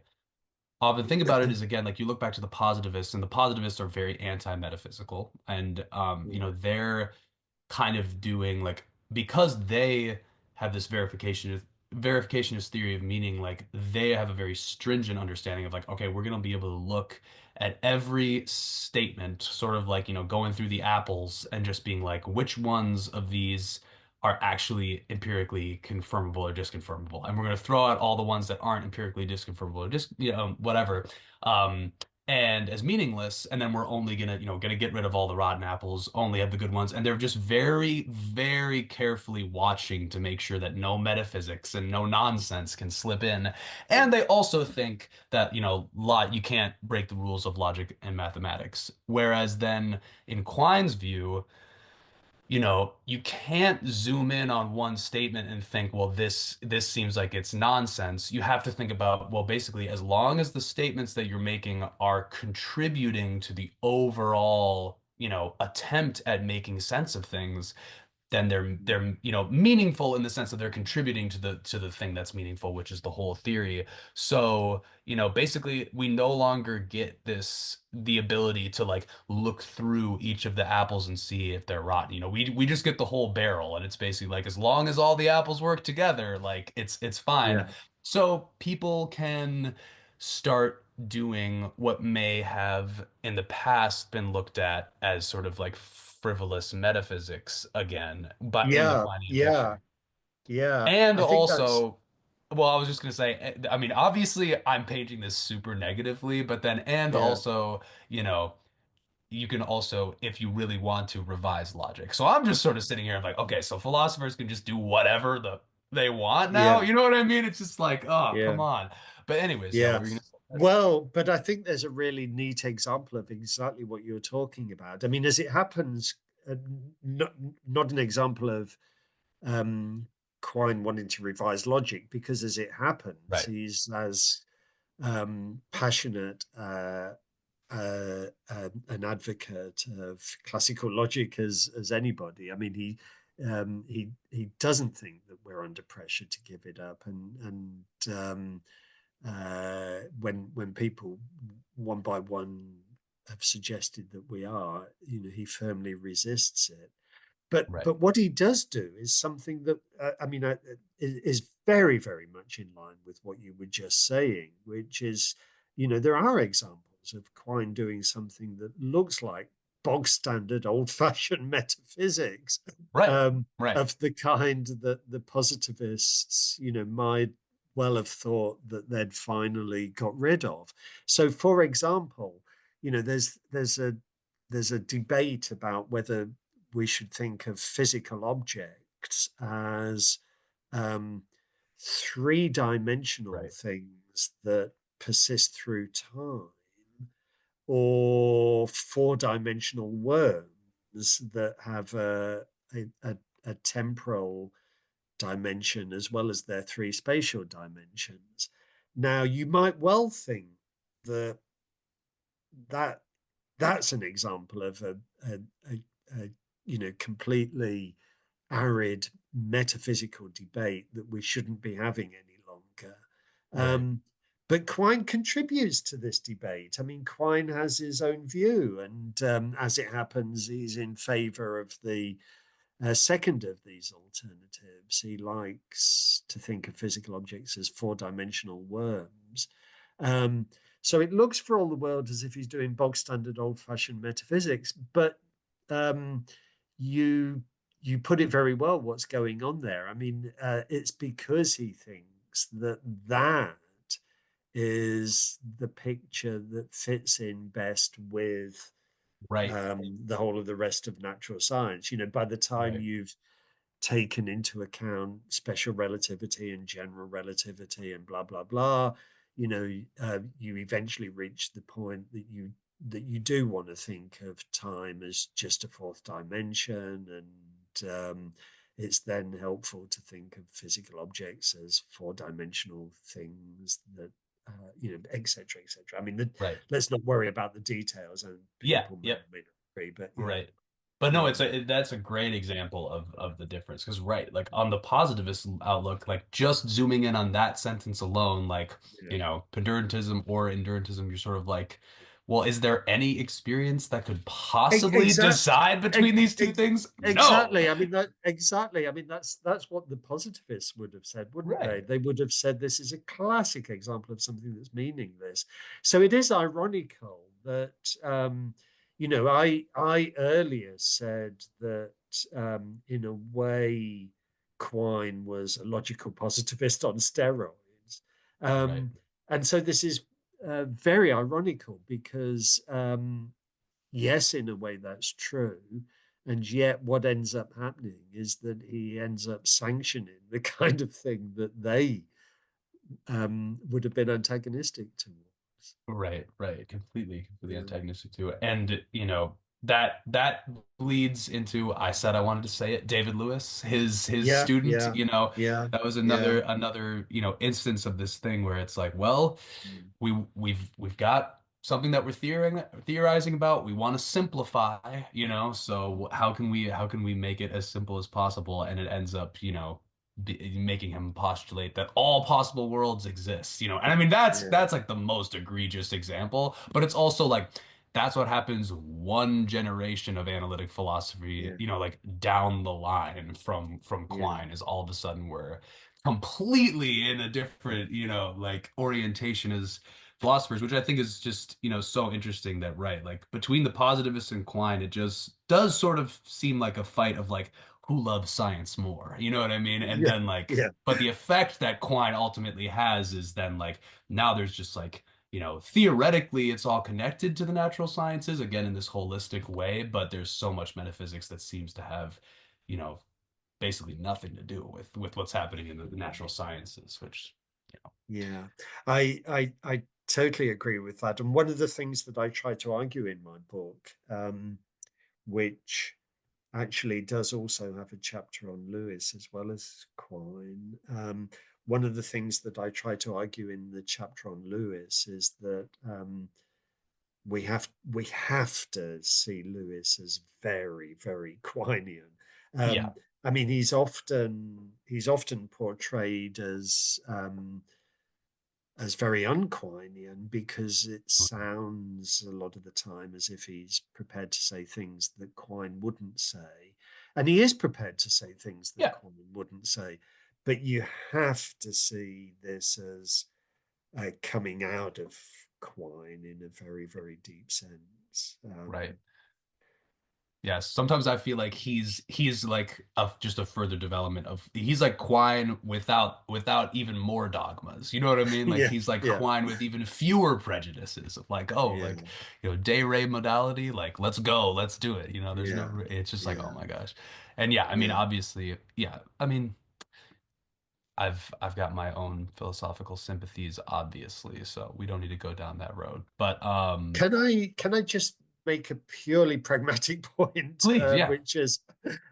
often think about it is, again, like you look back to the positivists, and the positivists are very anti-metaphysical, and Mm. they're kind of doing like, because they have this verificationist theory of meaning, like they have a very stringent understanding of like, okay, we're going to be able to look at every statement, sort of like going through the apples and just being like, which ones of these are actually empirically confirmable or disconfirmable, and we're going to throw out all the ones that aren't empirically disconfirmable or just whatever, um and as meaningless, and then we're only gonna get rid of all the rotten apples, only have the good ones, and they're just very, very carefully watching to make sure that no metaphysics and no nonsense can slip in. And they also think that you can't break the rules of logic and mathematics, whereas then in Quine's view, you can't zoom in on one statement and think, well, this seems like it's nonsense. You have to think about, well, basically, as long as the statements that you're making are contributing to the overall, attempt at making sense of things, then they're meaningful in the sense that they're contributing to the thing that's meaningful, which is the whole theory. So basically we no longer get the ability to like look through each of the apples and see if they're rotten. We just get the whole barrel, and it's basically like, as long as all the apples work together, like it's fine. Yeah. So people can start doing what may have in the past been looked at as sort of like frivolous metaphysics again, but in the Yeah. Quinean Yeah. picture. Yeah. And I think that's also, well, I was just gonna say, I mean, obviously I'm painting this super negatively, but then, and yeah. also, you know, you can also, if you really want to, revise logic. So I'm just sort of sitting here, I'm like, okay, so philosophers can just do whatever they want now. Yeah. You know what I mean? It's just like, oh, come Yeah. on. But anyways, yeah, what Yeah. were you gonna say? Well, but I think there's a really neat example of exactly what you're talking about. I mean, as it happens, uh, not not an example of um, Quine wanting to revise logic, because as it happens, Right. he's as passionate an advocate of classical logic as anybody. I mean, he doesn't think that we're under pressure to give it up, when people one by one have suggested that we are, he firmly resists it. Right. But what he does do is something that is very very much in line with what you were just saying, which is, there are examples of Quine doing something that looks like bog standard old fashioned metaphysics, Right. Right. of the kind that the positivists, might well have thought that they'd finally got rid of. So, for example, there's a debate about whether we should think of physical objects as um, three-dimensional Right. things that persist through time, or four-dimensional worms that have a temporal dimension as well as their three spatial dimensions. Now, you might well think that that that's an example of a completely arid metaphysical debate that we shouldn't be having any longer. Right. But Quine contributes to this debate. I mean, Quine has his own view, and as it happens, he's in favor of the second of these alternatives. He likes to think of physical objects as four-dimensional worms. Um, so it looks for all the world as if he's doing bog standard old-fashioned metaphysics, but um, you you put it very well. What's going on there? I mean, it's because he thinks that is the picture that fits in best with Right. the whole of the rest of natural science. By the time Right. you've taken into account special relativity and general relativity and blah blah blah, you eventually reach the point that you do want to think of time as just a fourth dimension, and it's then helpful to think of physical objects as four-dimensional things that etc etc. I mean, Right. let's not worry about the details, and Yeah. people may Yep. or may not agree, but yeah. Right. But no, um that's a great example of the difference. Because right, like on the positivist outlook, like just zooming in on that sentence alone, like, yeah pedantism or endurantism, you're sort of like, well, is there any experience that could possibly Exactly. decide between these two things? No. Exactly. I mean that exactly. I mean that's what the positivists would have said, wouldn't they? Right. They would have said this is a classic example of something that's meaningless. So it is ironical that I earlier said that in a way Quine was a logical positivist on steroids. Right. Um, and so this is very ironical because yes, in a way that's true. And yet, what ends up happening is that he ends up sanctioning the kind of thing that they would have been antagonistic towards. Right, right. Completely Yeah, antagonistic to it. And, that bleeds into, I said I wanted to say it, David Lewis, his yeah, student, yeah, yeah, that was yeah, another, instance of this thing where it's like, well, mm, we've got something that we're theorizing about. We want to simplify, so how can we make it as simple as possible? And it ends up, making him postulate that all possible worlds exist, and I mean yeah, that's like the most egregious example, but it's also like that's what happens one generation of analytic philosophy, yeah, like down the line from yeah, Quine, is all of a sudden we're completely in a different, like orientation as philosophers, which I think is just, so interesting that, right, like between the positivists and Quine, it just does sort of seem like a fight of like who loves science more, you know what I mean? And yeah, then like, yeah, but the effect that Quine ultimately has is then like now there's just like, theoretically it's all connected to the natural sciences again in this holistic way, but there's so much metaphysics that seems to have, you know, basically nothing to do with what's happening in the natural sciences, which, yeah. I totally agree with that. And one of the things that I try to argue in my book, which actually does also have a chapter on Lewis as well as Quine, one of the things that I try to argue in the chapter on Lewis is that we have to see Lewis as very, very Quinean. Yeah. I mean, he's often portrayed as very unquinian because it sounds a lot of the time as if he's prepared to say things that Quine wouldn't say. And he is prepared to say things that Yeah. Quine wouldn't say. But you have to see this as coming out of Quine in a very, very deep sense. Right. Yeah, sometimes I feel like he's like just a further development of he's like Quine without even more dogmas. You know what I mean? Like Yeah, he's like yeah, Quine with even fewer prejudices of like, oh, yeah, like de re modality, like let's go, let's do it. There's yeah, no it's just like, oh yeah, my gosh. And yeah, I mean yeah. obviously, yeah. I mean, I've got my own philosophical sympathies obviously, so we don't need to go down that road. But Can I just make a purely pragmatic point, please, yeah. which is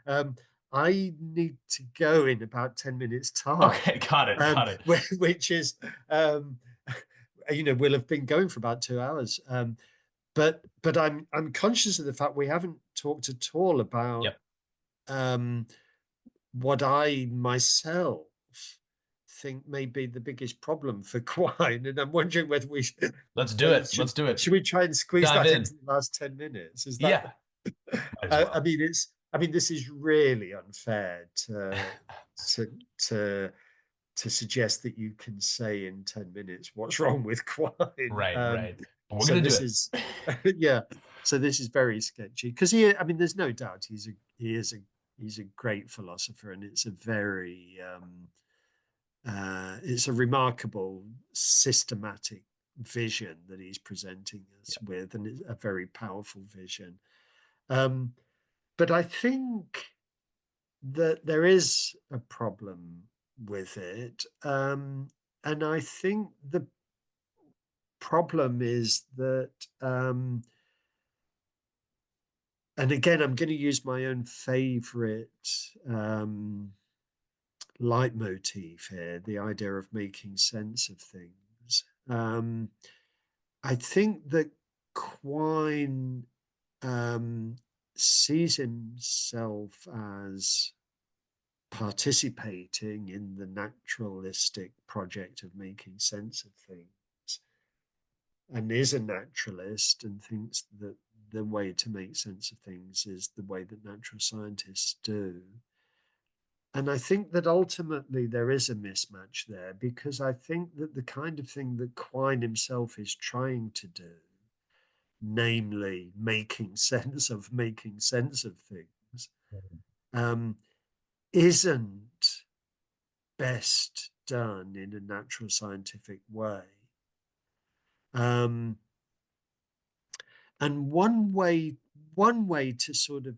um, I need to go in about 10 minutes time, Okay, got it, got it. which is we'll have been going for about 2 hours. But I'm conscious of the fact we haven't talked at all about Yep. um, what I myself think may be the biggest problem for Quine, and I'm wondering whether we Let's do it. should Let's do it. should we try and squeeze Dive that in. into the last 10 minutes? Is that? Yeah, might as I well. mean, this is really unfair to to to suggest that you can say in 10 minutes what's wrong with Quine. Right, right. But we're So gonna do this it. is, yeah. So this is very sketchy because I mean, there's no doubt he's a great philosopher, and it's a remarkable systematic vision that he's presenting us Yeah. with, and it's a very powerful vision. Um, but I think that there is a problem with it. And I think the problem is that, and again, I'm going to use my own favorite leitmotif here, the idea of making sense of things. I think that Quine um, sees himself as participating in the naturalistic project of making sense of things, and is a naturalist and thinks that the way to make sense of things is the way that natural scientists do. And I think that ultimately there is a mismatch there, because I think that the kind of thing that Quine himself is trying to do, namely making sense of things, um, isn't best done in a natural scientific way. Um, and one way to sort of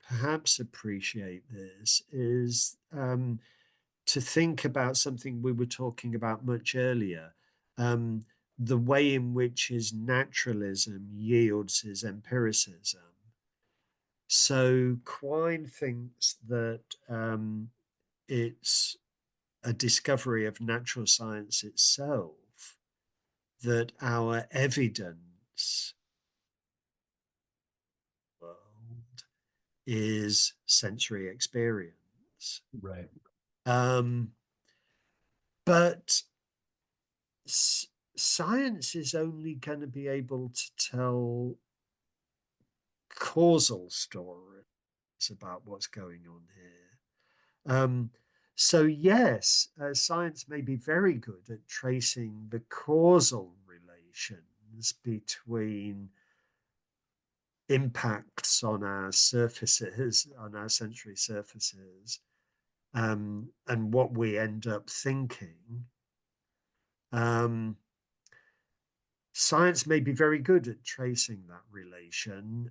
perhaps appreciate this is to think about something we were talking about much earlier, um, the way in which his naturalism yields his empiricism. So Quine thinks that it's a discovery of natural science itself that our evidence world is sensory experience. Right. Um, but science is only going to be able to tell causal stories about what's going on here. So, yes, science may be very good at tracing the causal relations between impacts on our surfaces, on our sensory surfaces, and what we end up thinking. Um, Science may be very good at tracing that relation.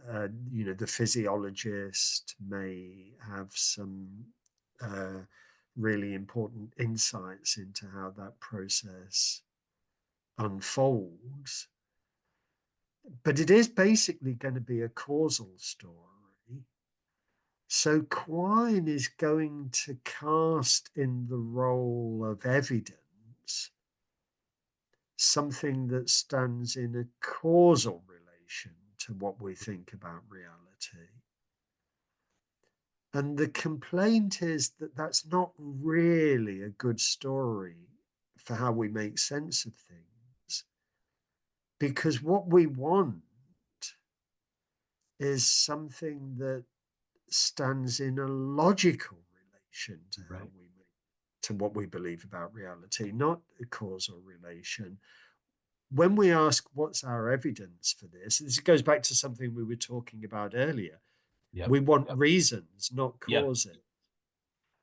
The physiologist may have some really important insights into how that process unfolds. But it is basically going to be a causal story. So Quine is going to cast in the role of evidence something that stands in a causal relation to what we think about reality. And the complaint is that that's not really a good story for how we make sense of things. Because what we want is something that stands in a logical relation to how Right. we make, to what we believe about reality, not a causal relation. When we ask what's our evidence for this goes back to something we were talking about earlier. Yep. We want reasons, not Yep. causes.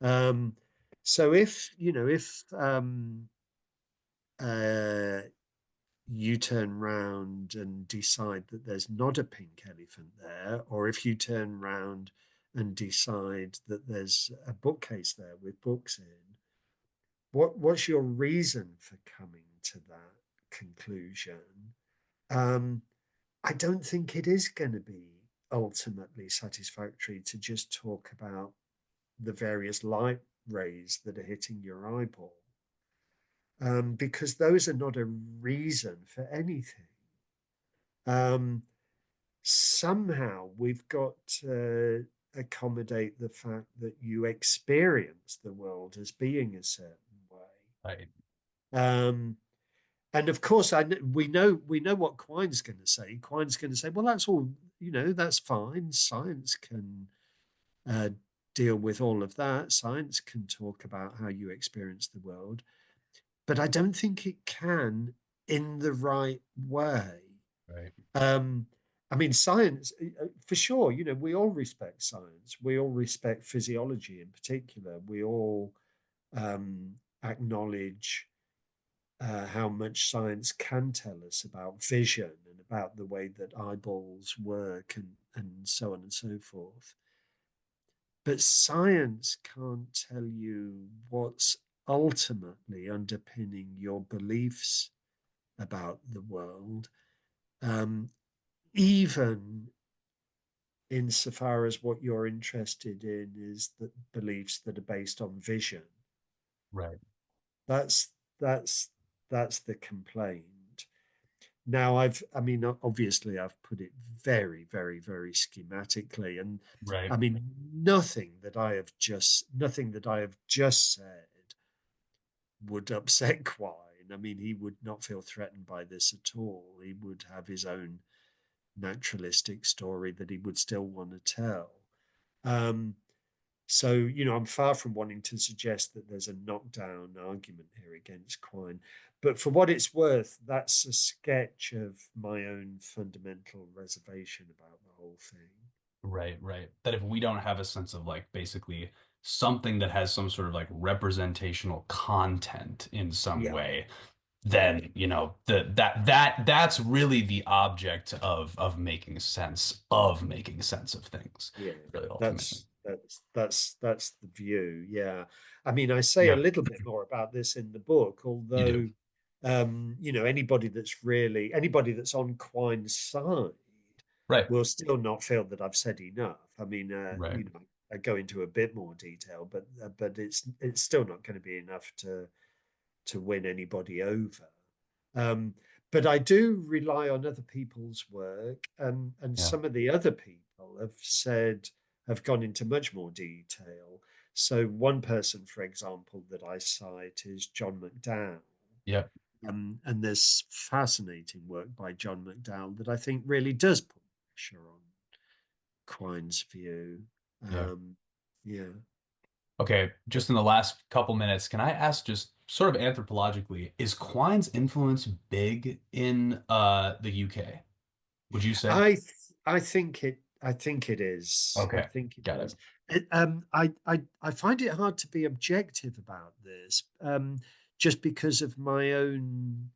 Um, so if uh, you turn round and decide that there's not a pink elephant there, or if you turn round and decide that there's a bookcase there with books in, what's your reason for coming to that conclusion? Um, I don't think it is going to be ultimately satisfactory to just talk about the various light rays that are hitting your eyeball, because those are not a reason for anything. Um, Somehow we've got to accommodate the fact that you experience the world as being a certain way. Right. Um, and of course, we know what Quine's going to say. Quine's going to say, "Well, that's all. That's fine. Science can uh, deal with all of that. Science can talk about how you experience the world, but I don't think it can in the right way." Right. Um, I mean, science, for sure, we all respect science. We all respect physiology in particular. We all um, acknowledge how much science can tell us about vision and about the way that eyeballs work and so on and so forth. But science can't tell you what's ultimately underpinning your beliefs about the world, um, even insofar as what you're interested in is the beliefs that are based on vision. Right. That's that's that's the complaint. Now I mean, obviously I've put it very, very, very schematically, and Right. I mean nothing that I have just said would upset Quine. I mean, he would not feel threatened by this at all. He would have his own naturalistic story that he would still want to tell. Um, So, I'm far from wanting to suggest that there's a knockdown argument here against Quine. But for what it's worth, that's a sketch of my own fundamental reservation about the whole thing. Right. Right. That if we don't have a sense of like basically something that has some sort of like representational content in some Yeah, way, yeah, then that's really the object of making sense of things, yeah. really ultimately. That's the view. Yeah. I mean, I say a Yeah, little bit more about this in the book, you do. although anybody that's on Quine's side Right. will still not feel that I've said enough. I mean, Right. I go into a bit more detail, but it's still not going to be enough to win anybody over. Um, but I do rely on other people's work, and Yeah. some of the other people have gone into much more detail. So one person, for example, that I cite is John McDowell. Yep. And there's fascinating work by John McDowell that I think really does put pressure on Quine's view. Yeah. Um, yeah. Okay, just in the last couple minutes, can I ask just sort of anthropologically, is Quine's influence big in the UK? Would you say? I think it is. I Okay, think it got it. is. I find it hard to be objective about this, just because of my own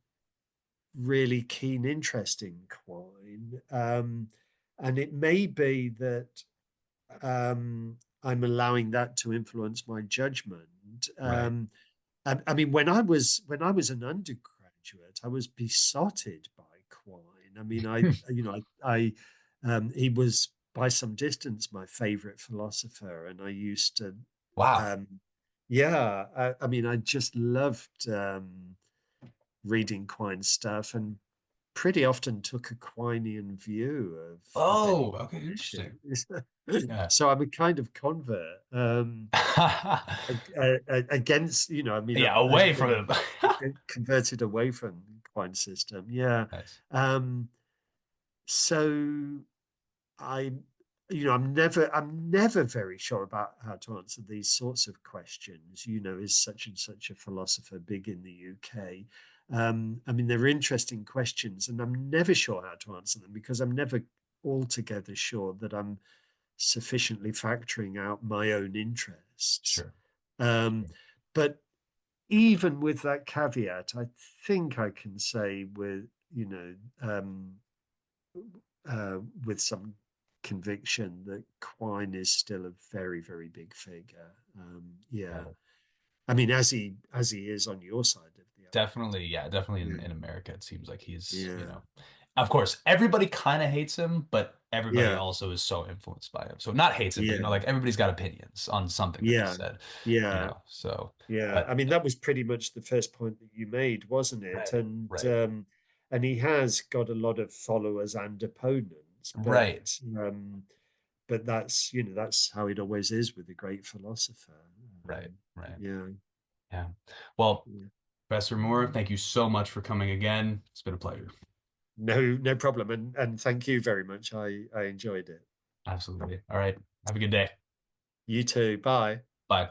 really keen interest in Quine. And it may be that I'm allowing that to influence my judgment. Right, I mean, when I was an undergraduate, I was besotted by Quine. I mean, I you know I he was. by some distance my favorite philosopher, and I used to, Wow. um, yeah, I mean, I just loved reading Quine stuff, and pretty often took a Quinean view of any Oh, okay, interesting. issues. Yeah. So I'm a kind of convert. Against, I mean, Yeah, I've away from been him. converted away from the Quine system. Yeah. Nice. Um, so I, I'm never very sure about how to answer these sorts of questions. Is such and such a philosopher big in the UK? I mean, they're interesting questions, and I'm never sure how to answer them because I'm never altogether sure that I'm sufficiently factoring out my own interests. Sure. Um, Sure. but even with that caveat, I think I can say with some conviction that Quine is still a very, very big figure. Yeah, Got it. I mean, as he is on your side of the Definitely, yeah, definitely Atlantic. in America, it seems like he's, Yeah, yeah, of course, everybody kind of hates him, but everybody yeah, also is so influenced by him. So not hates him, but yeah, like everybody's got opinions on something that he yeah, said, yeah. so, Yeah, I but mean that was pretty much the first point that you made, wasn't it? right, right, And he has got a lot of followers and opponents, right, but that's how it always is with a great philosopher. right, right. Yeah, Yeah. Well, yeah. Professor Moore, thank you so much for coming again. It's been a pleasure. No problem, and thank you very much. I enjoyed it. Absolutely. All right. Have a good day. You too. Bye. Bye.